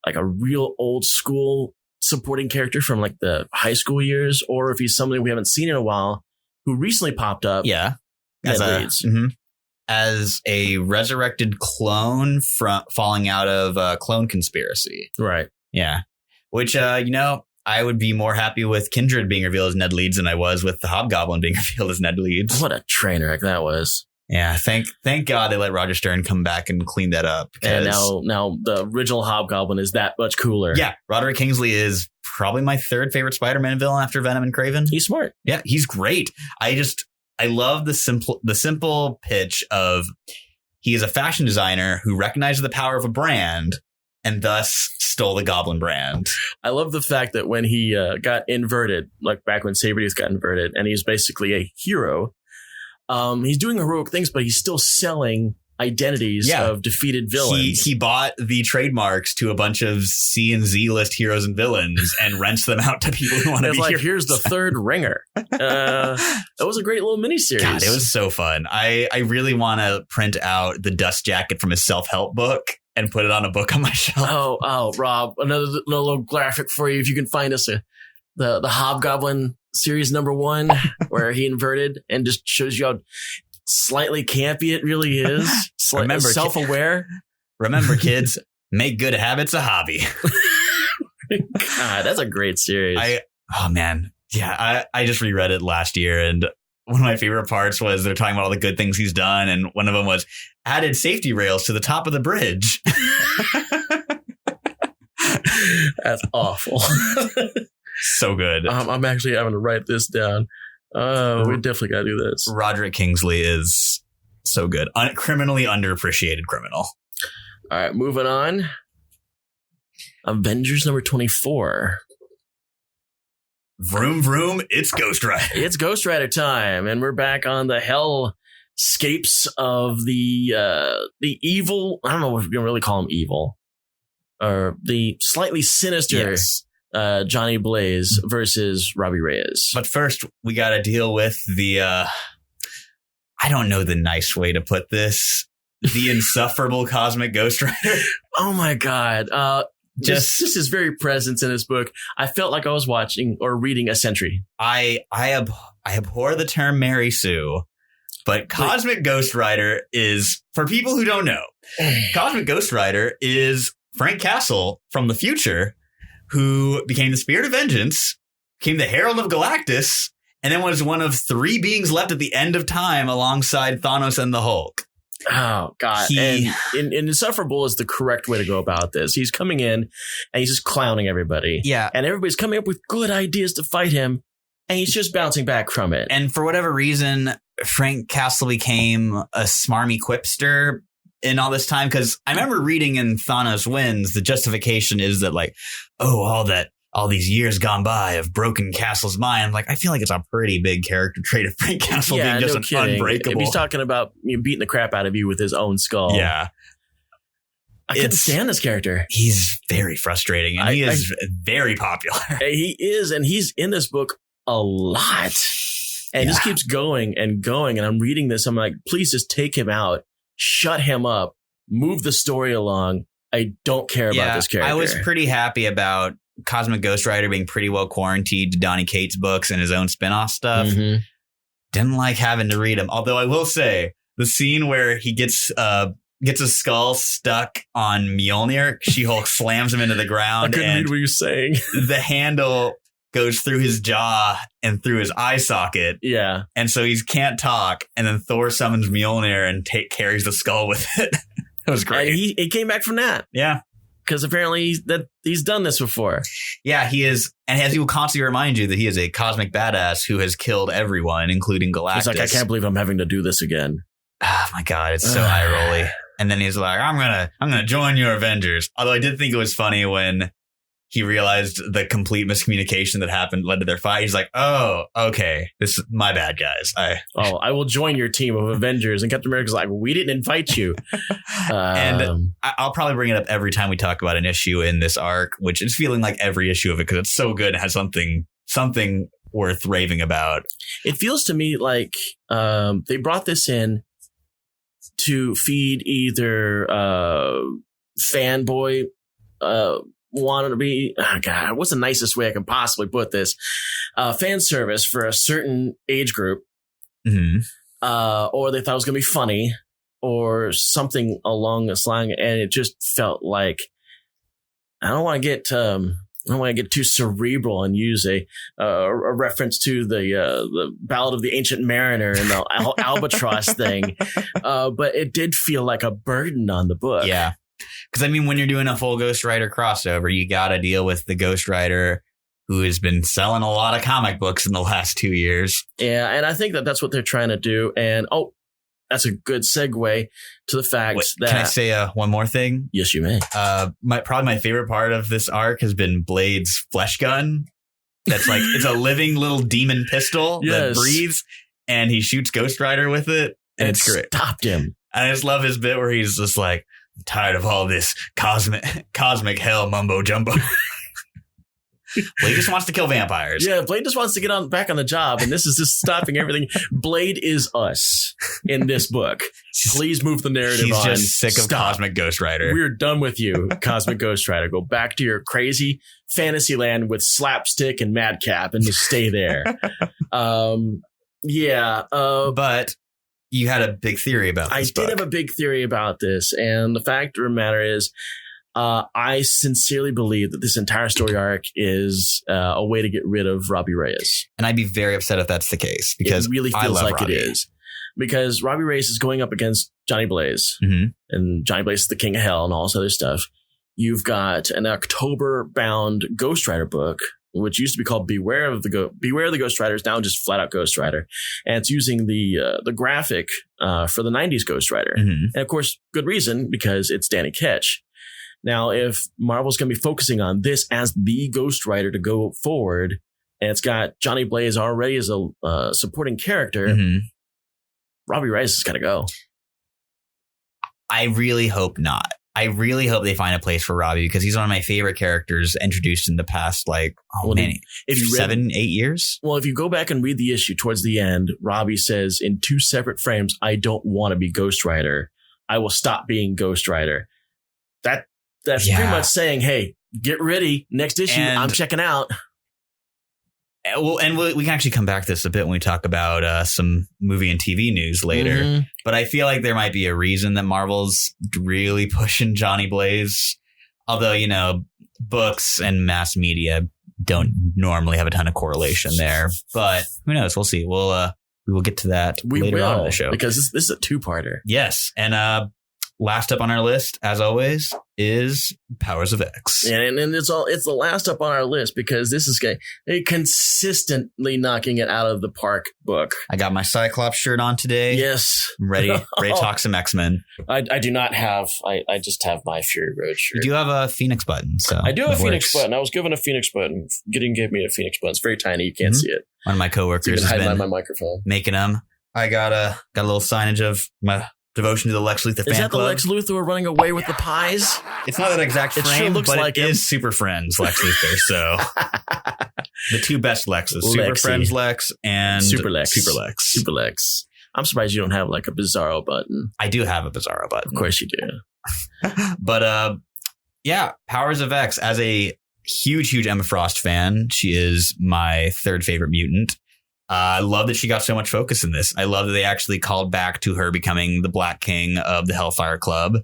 like a real old school supporting character from like the high school years, or if he's somebody we haven't seen in a while who recently popped up. Yeah. Ned Leeds. As a resurrected clone from falling out of a clone conspiracy. Right. Yeah. Which, I would be more happy with Kindred being revealed as Ned Leeds than I was with the Hobgoblin being revealed as Ned Leeds. What a train wreck that was. Yeah. Thank God they let Roger Stern come back and clean that up. And now the original Hobgoblin is that much cooler. Yeah. Roderick Kingsley is probably my third favorite Spider-Man villain after Venom and Kraven. He's smart. Yeah. He's great. I love the simple pitch of he is a fashion designer who recognizes the power of a brand and thus stole the Goblin brand. I love the fact that when he got inverted, like back when Sabretooth got inverted, and he's basically a hero, he's doing heroic things, but he's still selling identities of defeated villains. He bought the trademarks to a bunch of C and Z list heroes and villains and rents them out to people who want to be heroes. Here's the third ringer. That was a great little miniseries. God, it was so fun. I really want to print out the dust jacket from his self-help book and put it on a book on my shelf. Oh, Rob, another little graphic for you if you can find us the Hobgoblin series #1 where he inverted and just shows you how slightly campy it really is. Remember, self-aware. Remember, kids, make good habits a hobby. God, that's a great series. I just reread it last year, and one of my favorite parts was they're talking about all the good things he's done, and one of them was added safety rails to the top of the bridge. That's awful. So good. I'm actually having to write this down. We definitely got to do this. Roderick Kingsley is so good. Criminally underappreciated criminal. All right, moving on. Avengers #24. Vroom, vroom, it's Ghost Rider. It's Ghost Rider time, and we're back on the hellscapes of the evil. I don't know if we can really call him evil. Or the slightly sinister Johnny Blaze versus Robbie Reyes. But first, we got to deal with the, I don't know the nice way to put this, the insufferable cosmic Ghost Rider. Oh my God. Just his very presence in this book. I felt like I was watching or reading a Sentry. I abhor the term Mary Sue, but Cosmic Ghost Rider is, for people who don't know, Cosmic Ghost Rider is Frank Castle from the future, who became the Spirit of Vengeance, became the Herald of Galactus, and then was one of 3 beings left at the end of time alongside Thanos and the Hulk. Oh, God. And insufferable is the correct way to go about this. He's coming in and he's just clowning everybody. Yeah. And everybody's coming up with good ideas to fight him, and he's just bouncing back from it. And for whatever reason, Frank Castle became a smarmy quipster in all this time, because I remember reading in Thanos Wins, the justification is that, like, all all these years gone by have broken Castle's mind. Like, I feel like it's a pretty big character trait of Frank Castle being just unbreakable. If he's talking about beating the crap out of you with his own skull. Yeah. I couldn't stand this character. He's very frustrating, and he is very popular. He is, and he's in this book a lot. And just keeps going and going. And I'm reading this. I'm like, please just take him out. Shut him up. Move the story along. I don't care about this character. I was pretty happy about Cosmic Ghost Rider being pretty well quarantined to Donny Cates books and his own spinoff stuff. Mm-hmm. Didn't like having to read them. Although I will say the scene where he gets a skull stuck on Mjolnir, She-Hulk slams him into the ground. I couldn't read what you're saying. The handle goes through his jaw and through his eye socket. Yeah. And so he can't talk. And then Thor summons Mjolnir and carries the skull with it. It was great. And he came back from that. Yeah. Because apparently he's done this before. Yeah, he is. And he will constantly remind you that he is a cosmic badass who has killed everyone, including Galactus. He's like, I can't believe I'm having to do this again. Oh, my God. It's so eye-rolly. And then he's like, I'm gonna join your Avengers. Although I did think it was funny when he realized the complete miscommunication that happened led to their fight. He's like, oh, okay. This is my bad, guys. I will join your team of Avengers. And Captain America's like, we didn't invite you. And I'll probably bring it up every time we talk about an issue in this arc, which is feeling like every issue of it because it's so good and has something worth raving about. It feels to me like they brought this in to feed either fanboy wanted to be, God, what's the nicest way I can possibly put this? Fan service for a certain age group. Mm-hmm. Or they thought it was going to be funny or something along this line. And it just felt like, I don't want to get too cerebral and use a reference to the Ballad of the Ancient Mariner and the albatross thing. But it did feel like a burden on the book. Yeah. Because, I mean, when you're doing a full Ghost Rider crossover, you got to deal with the Ghost Rider who has been selling a lot of comic books in the last 2 years. Yeah, and I think that's what they're trying to do. And, that's a good segue to the fact that... Can I say one more thing? Yes, you may. Probably my favorite part of this arc has been Blade's flesh gun. That's like, it's a living little demon pistol that breathes, and he shoots Ghost Rider with it, and it's great. Stopped him. I just love his bit where he's just like, I'm tired of all this cosmic hell mumbo jumbo. Blade just wants to kill vampires. Yeah, Blade just wants to get back on the job, and this is just stopping everything. Blade is us in this book. Please move the narrative on. He's just sick of Cosmic Ghost Rider. We're done with you, Cosmic Ghost Rider. Go back to your crazy fantasy land with slapstick and madcap and just stay there. But you had a big theory about this book. I did have a big theory about this, and the fact of the matter is, I sincerely believe that this entire story arc is a way to get rid of Robbie Reyes. And I'd be very upset if that's the case, because it really feels like Robbie. It is. Because Robbie Reyes is going up against Johnny Blaze, and Johnny Blaze is the king of hell and all this other stuff. You've got an October-bound Ghost Rider book, which used to be called Beware of the Ghost Riders, now just flat out Ghost Rider. And it's using the graphic for the 90s Ghost Rider. And of course, good reason, because it's Danny Ketch. Now, if Marvel's going to be focusing on this as the Ghost Rider to go forward, and it's got Johnny Blaze already as a supporting character, Robbie Reyes is going to go. I really hope not. I really hope they find a place for Robbie, because he's one of my favorite characters introduced in the past, 7-8 years. Well, if you go back and read the issue towards the end, Robbie says in 2 separate frames, I don't want to be Ghost Rider. I will stop being Ghost Rider. That's pretty much saying, hey, get ready. Next issue, I'm checking out. Well, and we can actually come back to this a bit when we talk about some movie and TV news later. But I feel like there might be a reason that Marvel's really pushing Johnny Blaze. Although, books and mass media don't normally have a ton of correlation there. But who knows? We'll see. We will get to that later on in the show. Because this is a 2-parter. Yes. And last up on our list, as always, is Powers of X. And it's the last up on our list because this is a consistently knocking it out of the park book. I got my Cyclops shirt on today. Yes. I'm ready to talk some X-Men. I do not have, I just have my Fury Road shirt. You do have a Phoenix button. So I do have a Phoenix button. I was given a Phoenix button. Gideon gave me a Phoenix button. It's very tiny. You can't see it. One of my coworkers has been my microphone. making them. I got a little signage of my devotion to the Lex Luthor fan club. Is that the Lex Luthor running away with the pies? It's not that exact frame, sure looks but like it him. is Super Friends Lex Luthor. So the two best Lexes, Super Lexi. Friends Lex and Super Lex. Super Lex. I'm surprised you don't have like a Bizarro button. I do have a Bizarro button. Of course you do. But yeah, Powers of X. As a huge Emma Frost fan, she is my third favorite mutant. I love that she got so much focus in this. I love that they actually called back to her becoming the Black King of the Hellfire Club.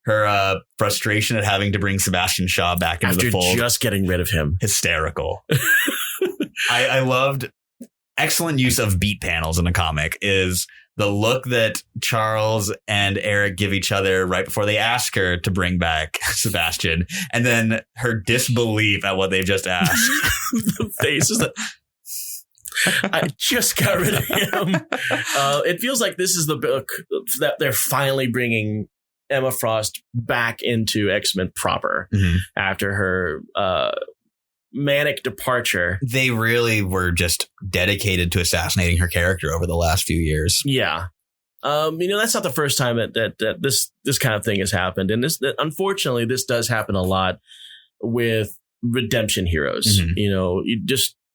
Her frustration at having to bring Sebastian Shaw back into the fold. After just getting rid of him. Hysterical. I loved excellent use of beat panels in a comic is the look that Charles and Eric give each other right before they ask her to bring back Sebastian. And then her disbelief at what they've just asked. The face is I just got rid of him. It feels like this is the book that they're finally bringing Emma Frost back into X-Men proper after her manic departure. They really were just dedicated to assassinating her character over the last few years. Yeah. That's not the first time that this kind of thing has happened. And unfortunately, this does happen a lot with redemption heroes.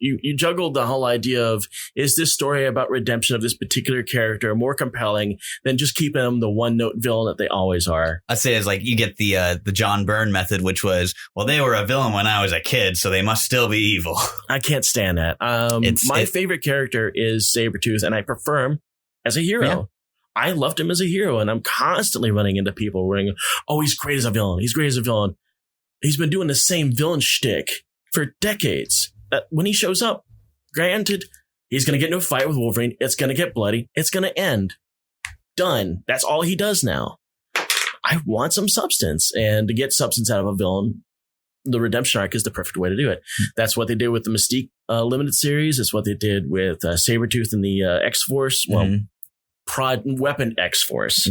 You juggled the whole idea of, is this story about redemption of this particular character more compelling than just keeping them the one-note villain that they always are? I'd say it's like you get the John Byrne method, which was, well, they were a villain when I was a kid, so they must still be evil. I can't stand that. My favorite character is Sabretooth, and I prefer him as a hero. Yeah. I loved him as a hero, and I'm constantly running into people running, oh, he's great as a villain. He's great as a villain. He's been doing the same villain shtick for decades. When he shows up, granted, he's going to get into a fight with Wolverine. It's going to get bloody. It's going to end. Done. That's all he does now. I want some substance. And to get substance out of a villain, the redemption arc is the perfect way to do it. That's what they did with the Mystique limited series. It's what they did with Sabretooth and the X-Force. Well, Weapon X-Force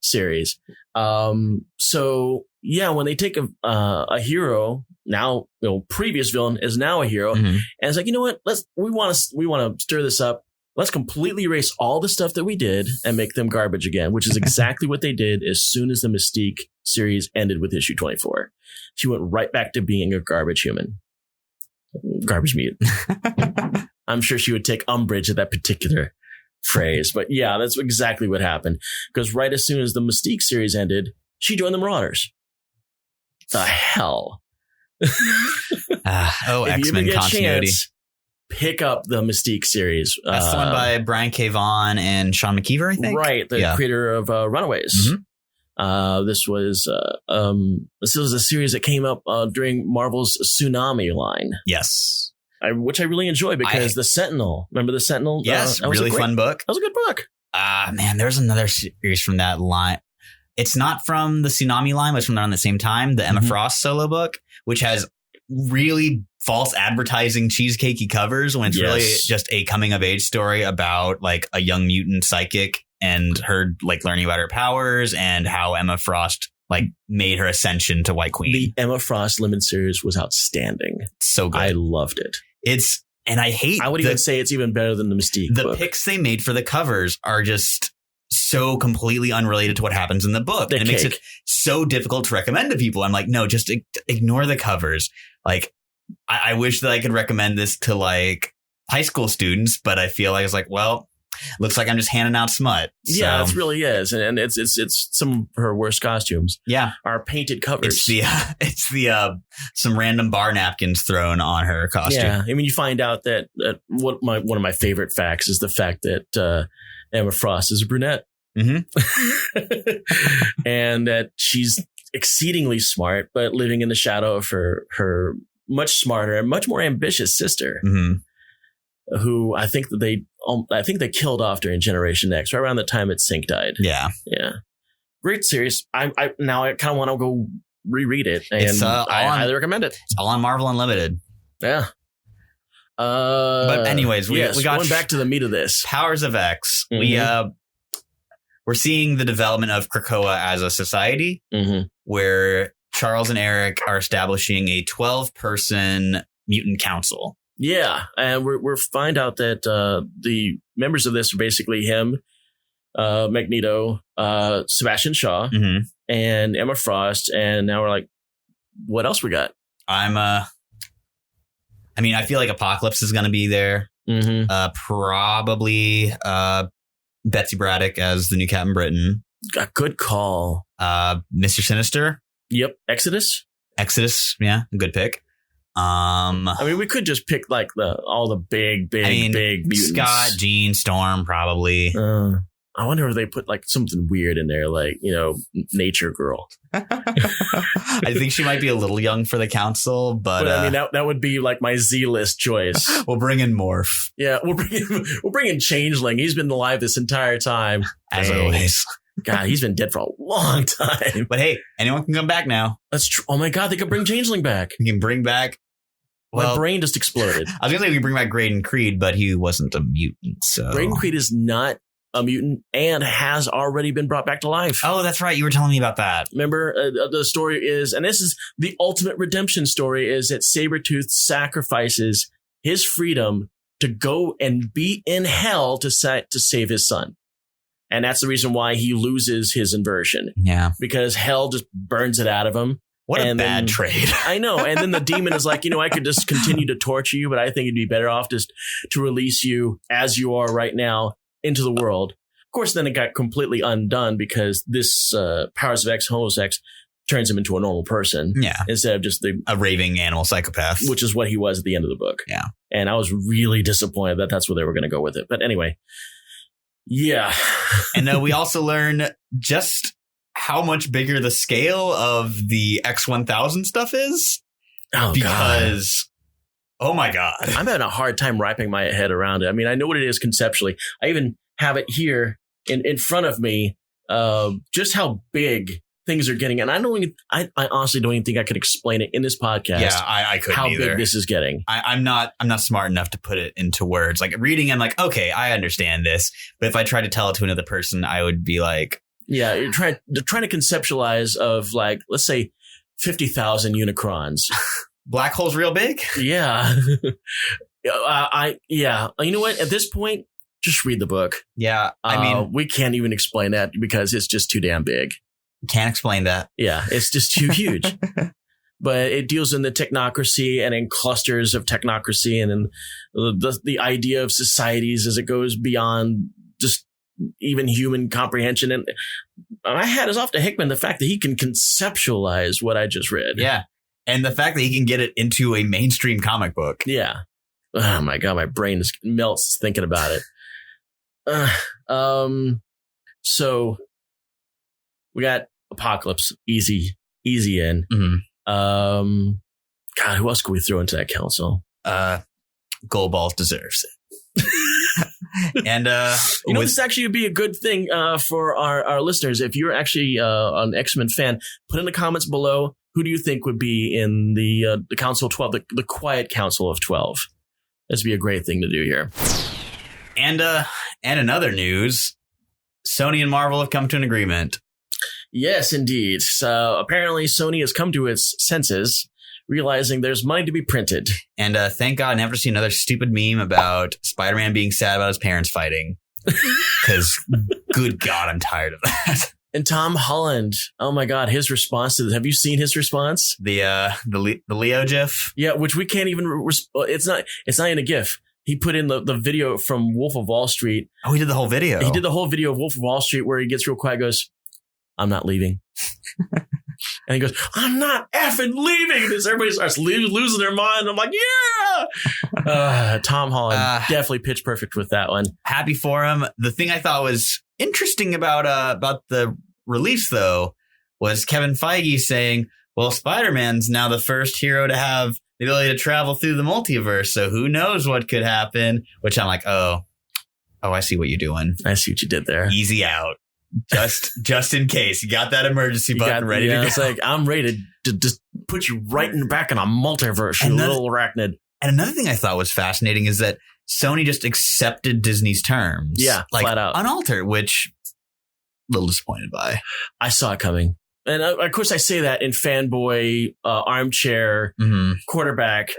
series. So, yeah, when they take a hero... Now, previous villain is now a hero. And it's like, you know what? We want to stir this up. Let's completely erase all the stuff that we did and make them garbage again, which is exactly what they did as soon as the Mystique series ended with issue 24. She went right back to being a garbage human. Garbage mutant. I'm sure she would take umbrage at that particular phrase. But yeah, that's exactly what happened. Because right as soon as the Mystique series ended, she joined the Marauders. The hell? X-Men continuity. Pick up the Mystique series. That's the one by Brian K. Vaughan and Sean McKeever, I think. Right, the creator of Runaways. This was a series that came up during Marvel's Tsunami line. Yes. Which I really enjoy because the Sentinel. Remember the Sentinel? Yes, really fun book. That was a good book. Man, there's another series from that line. It's not from the Tsunami line, but it's from around the same time. The Emma Frost solo book, which has really false advertising cheesecakey covers when it's really just a coming of age story about like a young mutant psychic and her like learning about her powers and how Emma Frost like made her ascension to White Queen. The Emma Frost limited series was outstanding. So good. I loved it. I would even say it's even better than the Mystique book. The picks they made for the covers are just so completely unrelated to what happens in the book. And it makes it so difficult to recommend to people. I'm like, no, just ignore the covers. Like, I wish that I could recommend this to like high school students, but I feel like it's like, well, looks like I'm just handing out smut. Yeah, it really is. And it's some of her worst costumes. Yeah. Are painted covers. It's the some random bar napkins thrown on her costume. Yeah. I mean, you find out that one of my favorite facts is the fact that Emma Frost is a brunette. And that she's exceedingly smart, but living in the shadow of her much smarter and much more ambitious sister, who I think they killed off during Generation X, right around the time that Sync died. Yeah. Great series. I now I kind of want to go reread it, and It's, I highly recommend it. It's all on Marvel Unlimited. Yeah. But anyways, we got going back to the meat of this. Powers of X. Mm-hmm. We're seeing the development of Krakoa as a society where Charles and Eric are establishing a 12-person mutant council. Yeah, and we're find out that the members of this are basically him, Magneto, Sebastian Shaw, and Emma Frost, and now we're like, what else we got? I feel like Apocalypse is going to be there. Probably Betsy Braddock as the new Captain Britain. A good call. Mr. Sinister. Yep. Exodus. Yeah, good pick. We could just pick like all the big mutants. Scott, Jean, Storm, probably. I wonder if they put like something weird in there, like, Nature Girl. I think she might be a little young for the council, but that would be like my Z-list choice. We'll bring in Morph. Yeah, we'll bring in Changeling. He's been alive this entire time, as always. God, he's been dead for a long time. But hey, anyone can come back now. That's true. Oh my God, they could bring Changeling back. You can bring back. My brain just exploded. I was gonna say we can bring back Graydon Creed, but he wasn't a mutant. So Graydon Creed is not a mutant and has already been brought back to life. Oh, that's right. You were telling me about that. Remember, the story is, and this is the ultimate redemption story, is that Sabretooth sacrifices his freedom to go and be in hell to save his son. And that's the reason why he loses his inversion. Yeah. Because hell just burns it out of him. What a bad trade. I know. And then the demon is like, I could just continue to torture you, but I think it'd be better off just to release you as you are right now into the world. Of course, then it got completely undone because this Powers of X, Homosex, turns him into a normal person. Yeah. Instead of just a raving animal psychopath. Which is what he was at the end of the book. Yeah. And I was really disappointed that that's where they were going to go with it. But anyway. Yeah. And we also learn just how much bigger the scale of the X-1000 stuff is. Oh, because... God. Oh my God. I'm having a hard time wrapping my head around it. I mean, I know what it is conceptually. I even have it here in front of me, just how big things are getting. And I honestly don't even think I could explain it in this podcast. Yeah, I couldn't how either. Big this is getting. I'm not smart enough to put it into words. Like reading, I'm like, okay, I understand this. But if I tried to tell it to another person, I would be like, yeah, you're trying to conceptualize of like, let's say 50,000 Unicrons. Black hole's real big? Yeah. Yeah. You know what? At this point, just read the book. Yeah. I mean, we can't even explain that because it's just too damn big. Can't explain that. Yeah. It's just too huge. But it deals in the technocracy and in clusters of technocracy and in the idea of societies as it goes beyond just even human comprehension. And my hat is off to Hickman, the fact that he can conceptualize what I just read. Yeah. And the fact that he can get it into a mainstream comic book. Yeah. Oh my God, my brain just melts thinking about it. So we got Apocalypse, easy in. God, who else could we throw into that council? Goldballs deserves it. And this actually would be a good thing for our listeners. If you're actually an X-Men fan, put in the comments below. Who do you think would be in the Council of 12, the Quiet Council of 12? This would be a great thing to do here. And in other news, Sony and Marvel have come to an agreement. Yes, indeed. So apparently Sony has come to its senses, realizing there's money to be printed. And thank God I never see another stupid meme about Spider-Man being sad about his parents fighting. Because, good God, I'm tired of that. And Tom Holland, oh my God, his response to this. Have you seen his response? The Leo GIF? Yeah, which we can't even. It's not in a GIF. He put in the video from Wolf of Wall Street. Oh, he did the whole video. He did the whole video of Wolf of Wall Street where he gets real quiet, goes, "I'm not leaving." And he goes, "I'm not effing leaving." This everybody starts losing their mind. I'm like, yeah. Tom Holland definitely pitch perfect with that one. Happy for him. The thing I thought was interesting about the release, though, was Kevin Feige saying, well, Spider-Man's now the first hero to have the ability to travel through the multiverse, so who knows what could happen? Which I'm like, oh, I see what you're doing. I see what you did there. Easy out. Just in case. You got that emergency button ready to go. It's like, I'm ready to just put you right in the back in a multiverse, you little arachnid. And another thing I thought was fascinating is that Sony just accepted Disney's terms. Yeah, like, flat out. Unaltered, which a little disappointed by. I saw it coming. And of course, I say that in fanboy, armchair, quarterback,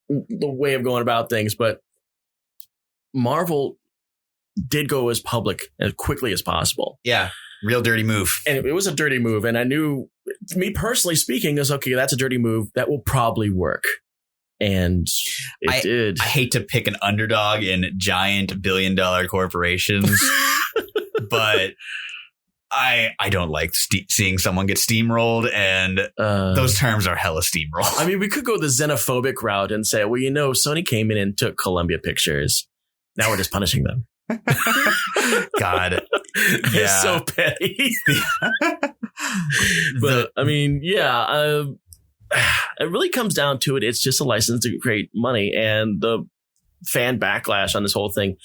the way of going about things. But Marvel did go as public as quickly as possible. Yeah. Real dirty move. And it was a dirty move. And I knew, me personally speaking, is okay, that's a dirty move. That will probably work. And it did. I hate to pick an underdog in giant billion-dollar corporations, but I don't like seeing someone get steamrolled, and those terms are hella steamrolled. I mean, we could go the xenophobic route and say, well, Sony came in and took Columbia Pictures. Now we're just punishing them. God. It's so petty. But I mean, it really comes down to it. It's just a license to create money, and the fan backlash on this whole thing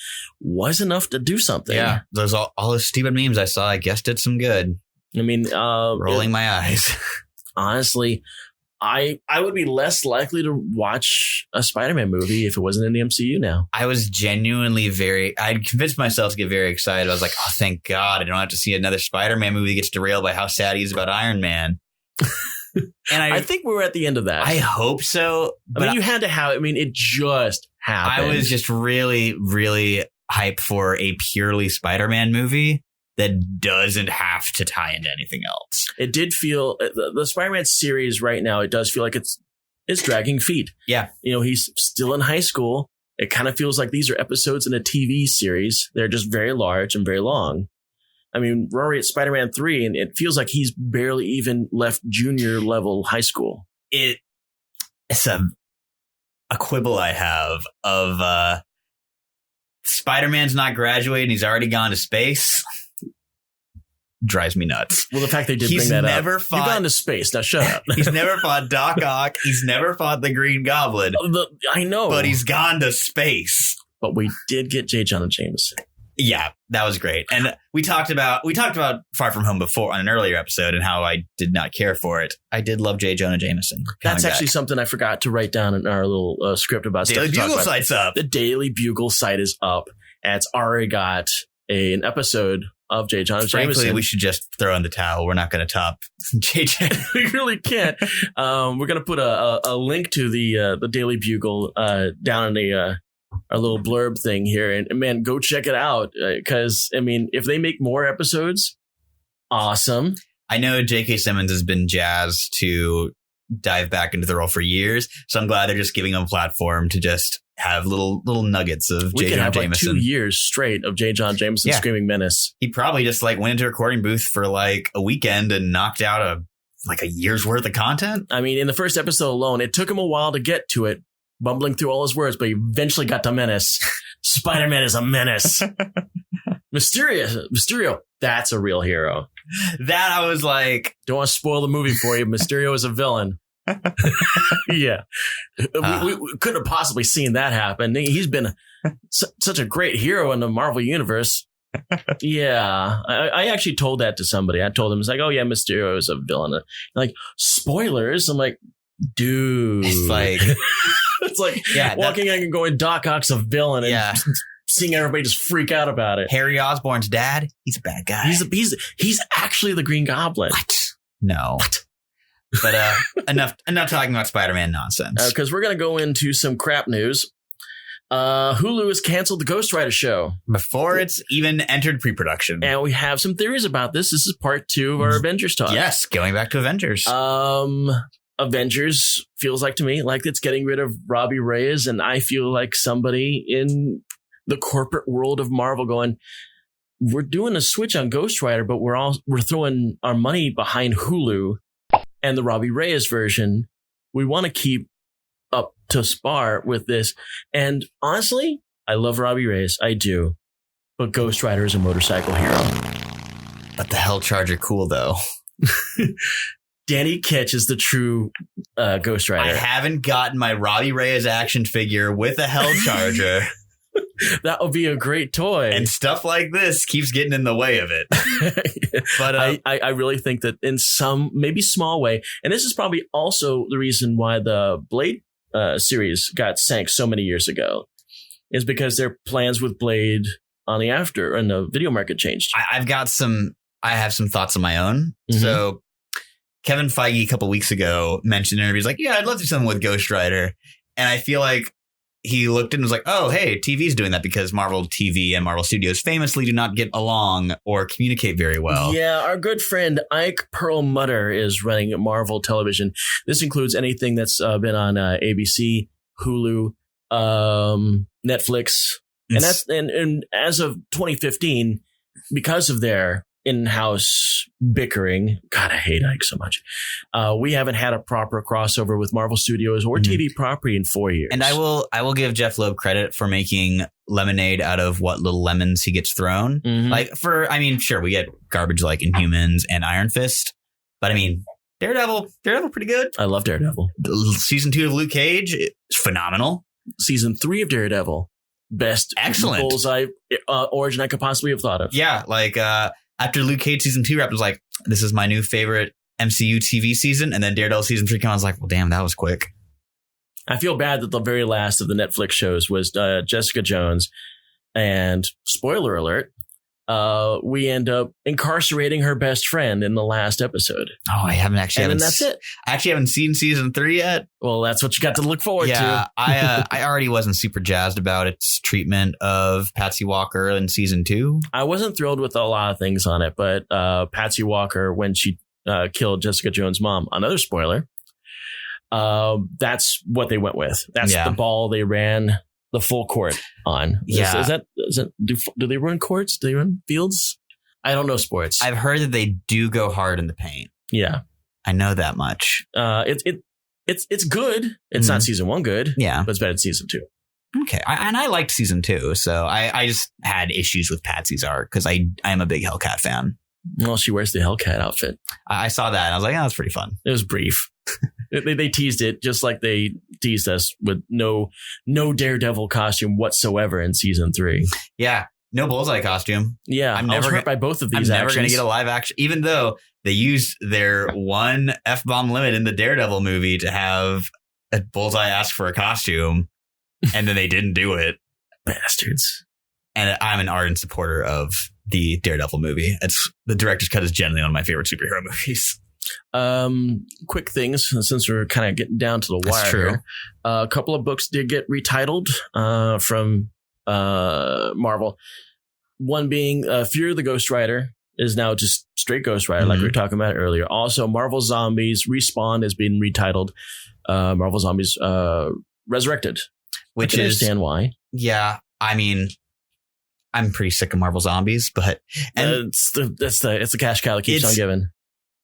was enough to do something. Yeah, those all those stupid memes I saw, I guess did some good. I mean, rolling my eyes. Honestly, I would be less likely to watch a Spider-Man movie if it wasn't in the MCU now. I was genuinely I'd convinced myself to get very excited. I was like, oh, thank God I don't have to see another Spider-Man movie that gets derailed by how sad he is about Iron Man. And I think we were at the end of that. I hope so. But I mean, you had to have, it just happened. I was just really, really hyped for a purely Spider-Man movie that doesn't have to tie into anything else. It did feel, the Spider-Man series right now, it does feel like it's dragging feet. Yeah. He's still in high school. It kind of feels like these are episodes in a TV series. They're just very large and very long. I mean, Rory at Spider-Man 3, and it feels like he's barely even left junior level high school. It's a quibble I have of Spider-Man's not graduating. He's already gone to space. Drives me nuts. Well, the fact they did bring that up. You've gone to space. Now shut up. He's never fought Doc Ock. He's never fought the Green Goblin. I know. But he's gone to space. But we did get J. Jonah Jameson. Yeah, that was great. And we talked about Far From Home before on an earlier episode and how I did not care for it. I did love J. Jonah Jameson. That's actually something I forgot to write down in our little script about Daily stuff. Bugle site's up. The Daily Bugle site is up, and it's already got an episode of J. Jonah Jameson. Frankly, we should just throw in the towel. We're not going to top JJ. We really can't. We're going to put a link to the Daily Bugle down in our little blurb thing here, and man, go check it out, because if they make more episodes, awesome. I know J.K. Simmons has been jazzed to dive back into the role for years, so I'm glad they're just giving him a platform to just have little nuggets of J. Jonah Jameson. Like 2 years straight of J. Jonah Jameson screaming menace. He probably just went into a recording booth for a weekend and knocked out a year's worth of content. I mean, in the first episode alone, it took him a while to get to it, bumbling through all his words, but he eventually got to menace. Spider-Man is a menace. Mysterio, that's a real hero. That I was like, don't want to spoil the movie for you. Mysterio is a villain. Yeah. We couldn't have possibly seen that happen. He's been such a great hero in the Marvel universe. Yeah. I actually told that to somebody. I told him, it's like, oh yeah, Mysterio is a villain. Like, spoilers. I'm like, dude. It's like walking in and going, Doc Ock's a villain, and seeing everybody just freak out about it. Harry Osborn's dad, he's a bad guy. He's actually the Green Goblin. What? No. What? But enough talking about Spider-Man nonsense. Because we're going to go into some crap news. Hulu has canceled the Ghost Rider show before it's even entered pre-production. And we have some theories about this. This is part 2 of our Avengers talk. Yes, going back to Avengers. Avengers feels like to me like it's getting rid of Robbie Reyes, and I feel like somebody in the corporate world of Marvel going, we're doing a switch on Ghost Rider, but we're throwing our money behind Hulu and the Robbie Reyes version. We want to keep up to spar with this. And honestly, I love Robbie Reyes. I do. But Ghost Rider is a motorcycle hero. But the Hell Charger cool, though. Danny Ketch is the true Ghost Rider. I haven't gotten my Robbie Reyes action figure with a Hell Charger. That would be a great toy. And stuff like this keeps getting in the way of it. But I really think that in some maybe small way, and this is probably also the reason why the Blade series got sank so many years ago, is because their plans with Blade on the video market changed. I have some thoughts of my own. Mm-hmm. So Kevin Feige a couple weeks ago mentioned in interviews like, yeah, I'd love to do something with Ghost Rider. And I feel like he looked and was like, oh, hey, TV's doing that because Marvel TV and Marvel Studios famously do not get along or communicate very well. Yeah, our good friend Ike Perlmutter is running Marvel Television. This includes anything that's been on ABC, Hulu, Netflix. And that's and as of 2015, because of their in-house bickering, God, I hate Ike so much. We haven't had a proper crossover with Marvel Studios or TV property in 4 years. And I will give Jeff Loeb credit for making lemonade out of what little lemons he gets thrown. Mm-hmm. Sure, we get garbage like Inhumans and Iron Fist, but I mean, Daredevil pretty good. I love Daredevil. Season 2 of Luke Cage is phenomenal. Season 3 of Daredevil, best excellent bullseye origin I could possibly have thought of. Yeah, like after Luke Cage season 2 wrapped, was like, this is my new favorite MCU TV season. And then Daredevil season 3 came out. I was like, well, damn, that was quick. I feel bad that the very last of the Netflix shows was Jessica Jones. And spoiler alert, we end up incarcerating her best friend in the last episode. Oh, I haven't actually. And then that's it. I actually haven't seen season 3 yet. Well, that's what you got to look forward to. I already wasn't super jazzed about its treatment of Patsy Walker in season 2. I wasn't thrilled with a lot of things on it, but Patsy Walker, when she killed Jessica Jones' mom, another spoiler, that's what they went with. That's the ball they ran the full court on. Yeah. Is that do they run courts? Do they run fields? I don't know sports. I've heard that they do go hard in the paint. Yeah. I know that much. It's good. It's not season 1 good. Yeah. But it's better than season 2. Okay. I liked season 2. So I just had issues with Patsy's art because I am a big Hellcat fan. Well, she wears the Hellcat outfit. I saw that and I was like, oh, that's pretty fun. It was brief. They teased it just like they teased us with no Daredevil costume whatsoever in season 3. Yeah. No Bullseye costume. Yeah. I was hurt by both of these I'm never going to get a live action, even though they used their one F-bomb limit in the Daredevil movie to have a Bullseye ask for a costume, and then they didn't do it. Bastards. And I'm an ardent supporter of the Daredevil movie. The director's cut is generally one of my favorite superhero movies. Quick things, since we're kind of getting down to the wire. That's true. Here. A couple of books did get retitled from Marvel. One being Fear of the Ghost Rider is now just straight Ghost Rider, like we were talking about earlier. Also, Marvel Zombies Respawn has been retitled Marvel Zombies Resurrected. Which I understand why. Yeah, I mean, I'm pretty sick of Marvel Zombies, but it's the cash cow that keeps on giving.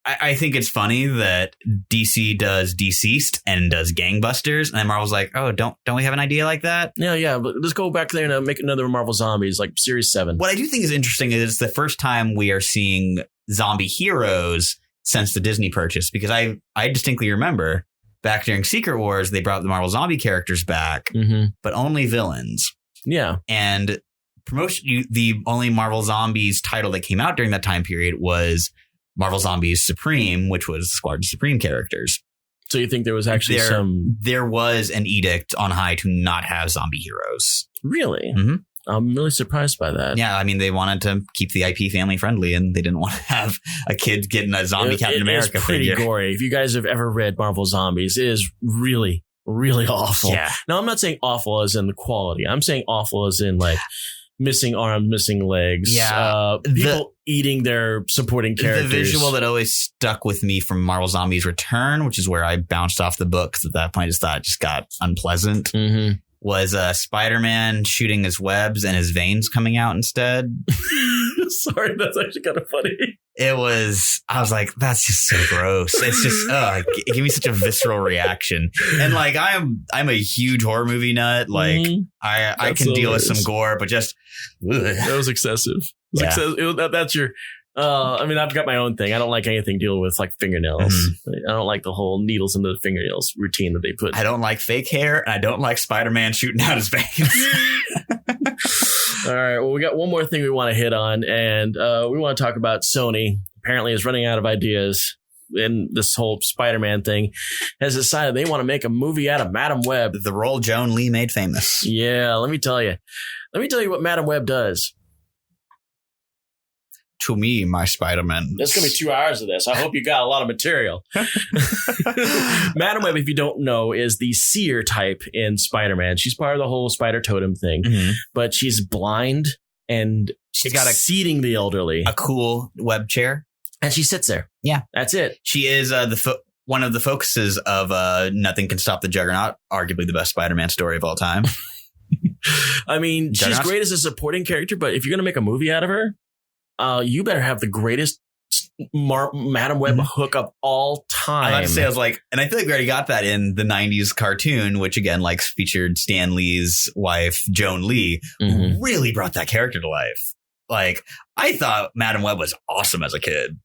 I think it's funny that DC does Deceased and does Gangbusters, and then Marvel's like, oh, don't we have an idea like that? Yeah, but let's go back there and make another Marvel Zombies, like Series 7. What I do think is interesting is it's the first time we are seeing zombie heroes since the Disney purchase, because I distinctly remember back during Secret Wars, they brought the Marvel Zombie characters back, but only villains. Yeah. And the only Marvel Zombies title that came out during that time period was Marvel Zombies Supreme, which was Squadron Supreme characters. So you think there was actually there was an edict on high to not have zombie heroes. Really? Mm-hmm. I'm really surprised by that. Yeah, I mean, they wanted to keep the IP family friendly, and they didn't want to have a kid getting a zombie Captain America pretty figure. Gory. If you guys have ever read Marvel Zombies, it is really, really awful. Yeah. Now, I'm not saying awful as in the quality. I'm saying awful as in like missing arms, missing legs. Yeah. People eating their supporting characters. The visual that always stuck with me from Marvel Zombies Return, which is where I bounced off the book, because at that point I just thought it just got unpleasant, was Spider-Man shooting his webs and his veins coming out instead. Sorry, that's actually kind of funny. I was like, that's just so gross. It's just, it gave me such a visceral reaction. And like, I'm a huge horror movie nut. Like I can deal with some gore, but just, that was excessive. Yeah. That's your I mean, I've got my own thing. I don't like anything dealing with like fingernails. I don't like the whole needles into the fingernails routine that they put. I don't like fake hair. And I don't like Spider-Man shooting out his veins. All right. Well, we got one more thing we want to hit on, and we want to talk about Sony. Apparently, is running out of ideas in this whole Spider-Man thing. Has decided they want to make a movie out of Madam Web. The role Joan Lee made famous. Yeah, let me tell you. Let me tell you what Madam Web does. To me, my Spider-Man. There's going to be 2 hours of this. I hope you got a lot of material. Madam Web, if you don't know, is the seer type in Spider-Man. She's part of the whole spider totem thing, but she's blind and she's got exceeding the elderly. A cool web chair. And she sits there. Yeah. That's it. She is one of the focuses of Nothing Can Stop the Juggernaut, arguably the best Spider-Man story of all time. I mean, she's great as a supporting character, but if you're going to make a movie out of her, you better have the greatest Madam Web hook of all time. I was like, and I feel like we already got that in the 90s cartoon, which again, like featured Stan Lee's wife, Joan Lee, who really brought that character to life. Like, I thought Madam Web was awesome as a kid.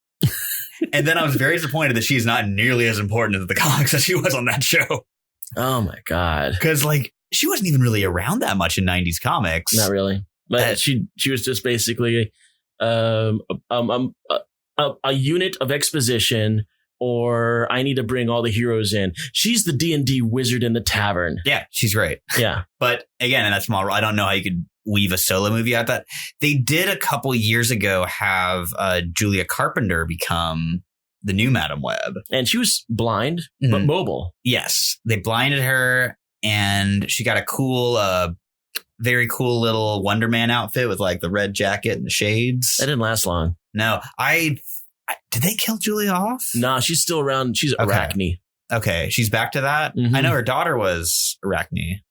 And then I was very disappointed that she's not nearly as important in the comics as she was on that show. Oh my God. Because like, she wasn't even really around that much in 90s comics. Not really. But she was just basically a unit of exposition, or I need to bring all the heroes in. She's the D&D wizard in the tavern. Yeah, she's great. Yeah. But again, in that small role, I don't know how you could weave a solo movie out that. They did a couple years ago have Julia Carpenter become the new Madam Web. And she was blind, but mobile. Yes. They blinded her, and she got a cool... very cool little Wonder Man outfit with like the red jacket and the shades. That didn't last long. No, did they kill Julia off? No, she's still around. She's Arachne. Okay, she's back to that. I know her daughter was Arachne.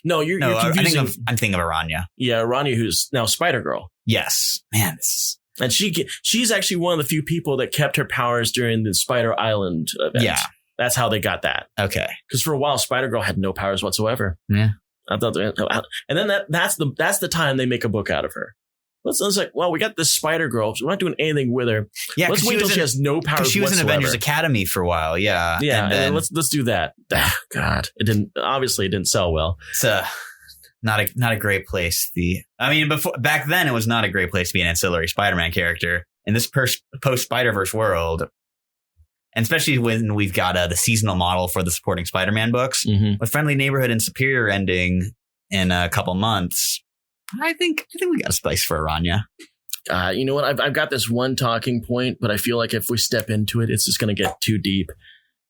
No, you're confusing. I'm thinking of Aranya. Yeah, Aranya, who's now Spider-Girl. Yes, man. And she's actually one of the few people that kept her powers during the Spider Island event. Yeah, that's how they got that. Okay, because for a while Spider-Girl had no powers whatsoever. Yeah. I thought, and then that's the time they make a book out of her. It's like, well, we got this Spider-Girl. So we're not doing anything with her. Yeah, let's wait until she has no powers. She was in Avengers Academy for a while. Yeah, yeah. And then, let's do that. God, it didn't sell well. It's not a great place. Back then it was not a great place to be an ancillary Spider-Man character in this post Spider-Verse world. And especially when we've got the seasonal model for the supporting Spider-Man books with Friendly Neighborhood and Superior ending in a couple months. I think we got a place for Aranya. You know what? I've got this one talking point, but I feel like if we step into it, it's just going to get too deep.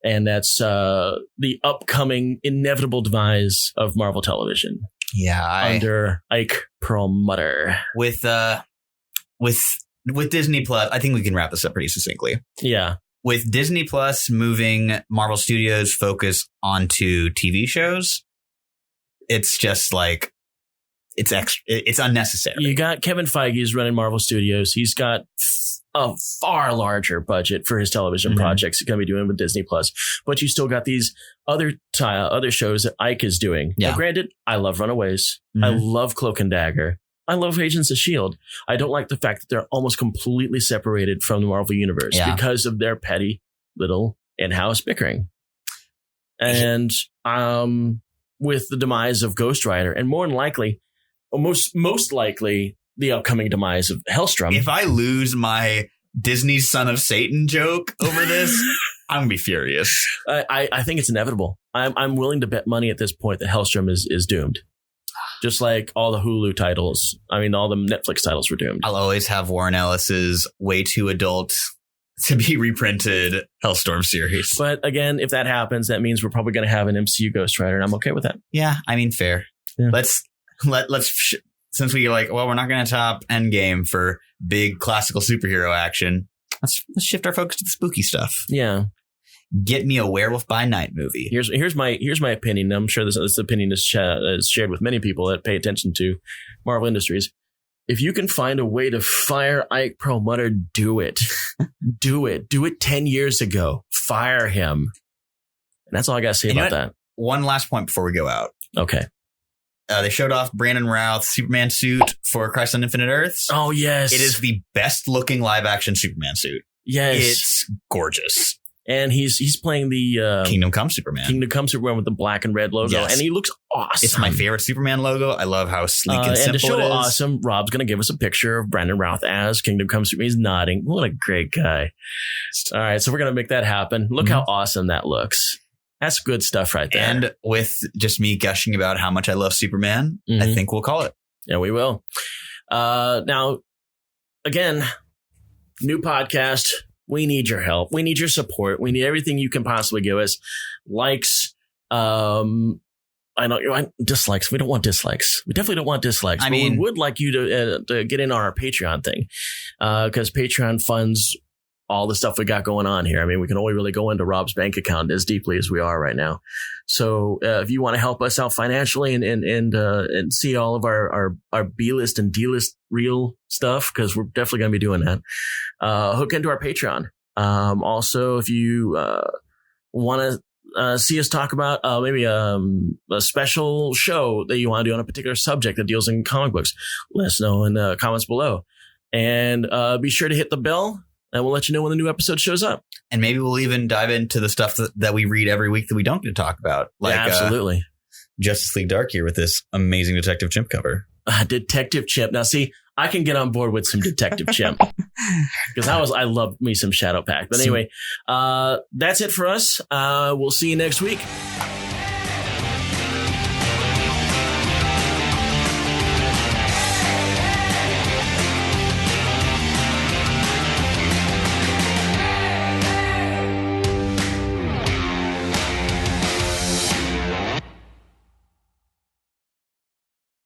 And that's the upcoming inevitable demise of Marvel Television. Yeah, under Ike Perlmutter with Disney Plus. I think we can wrap this up pretty succinctly. Yeah. With Disney Plus moving Marvel Studios' focus onto TV shows, it's just like it's unnecessary. You got Kevin Feige's running Marvel Studios. He's got a far larger budget for his television projects he's going to be doing with Disney Plus. But you still got these other shows that Ike is doing. Yeah. Now, granted, I love Runaways. I love Cloak and Dagger. I love Agents of S.H.I.E.L.D. I don't like the fact that they're almost completely separated from the Marvel Universe because of their petty little in-house bickering. And with the demise of Ghost Rider, and more than likely, most likely, the upcoming demise of Hellstrom. If I lose my Disney Son of Satan joke over this, I'm going to be furious. I think it's inevitable. I'm willing to bet money at this point that Hellstrom is doomed. Just like all the Hulu titles. I mean, all the Netflix titles were doomed. I'll always have Warren Ellis's way too adult to be reprinted Hellstorm series. But again, if that happens, that means we're probably going to have an MCU Ghost Rider, and I'm okay with that. Yeah, I mean, fair. Yeah. Let's since we we're not going to top Endgame for big classical superhero action. Let's shift our focus to the spooky stuff. Yeah. Get me a Werewolf by Night movie. Here's my opinion. I'm sure this opinion is shared with many people that pay attention to Marvel Industries. If you can find a way to fire Ike Perlmutter, do it. Do it. Do it 10 years ago. Fire him. And that's all I got to say about that. One last point before we go out. Okay. They showed off Brandon Routh's Superman suit for Crisis on Infinite Earths. Oh, yes. It is the best looking live action Superman suit. Yes. It's gorgeous. And he's playing the Kingdom Come Superman. Kingdom Come Superman with the black and red logo. Yes. And he looks awesome. It's my favorite Superman logo. I love how sleek and simple and to show it is. awesome, Rob's going to give us a picture of Brandon Routh as Kingdom Come Superman. He's nodding. What a great guy. All right, so we're going to make that happen. Look how awesome that looks. That's good stuff right there. And with just me gushing about how much I love Superman, I think we'll call it. Yeah, we will. Now, again, new podcast. We need your help. We need your support. We need everything you can possibly give us. Likes. Dislikes. We don't want dislikes. We definitely don't want dislikes. I mean, we would like you to get in on our Patreon thing, because Patreon funds all the stuff we got going on here. I mean, we can only really go into Rob's bank account as deeply as we are right now. So if you want to help us out financially and see all of our B-list and D-list real stuff, because we're definitely going to be doing that, hook into our Patreon. Also, if you want to see us talk about maybe a special show that you want to do on a particular subject that deals in comic books, let us know in the comments below. And be sure to hit the bell, and we'll let you know when the new episode shows up. And maybe we'll even dive into the stuff that we read every week that we don't get to talk about. Like, yeah, absolutely. Justice League Dark here with this amazing Detective Chimp cover. Detective Chimp. Now, see, I can get on board with some Detective Chimp because I loved me some Shadow Pact. But anyway, that's it for us. We'll see you next week.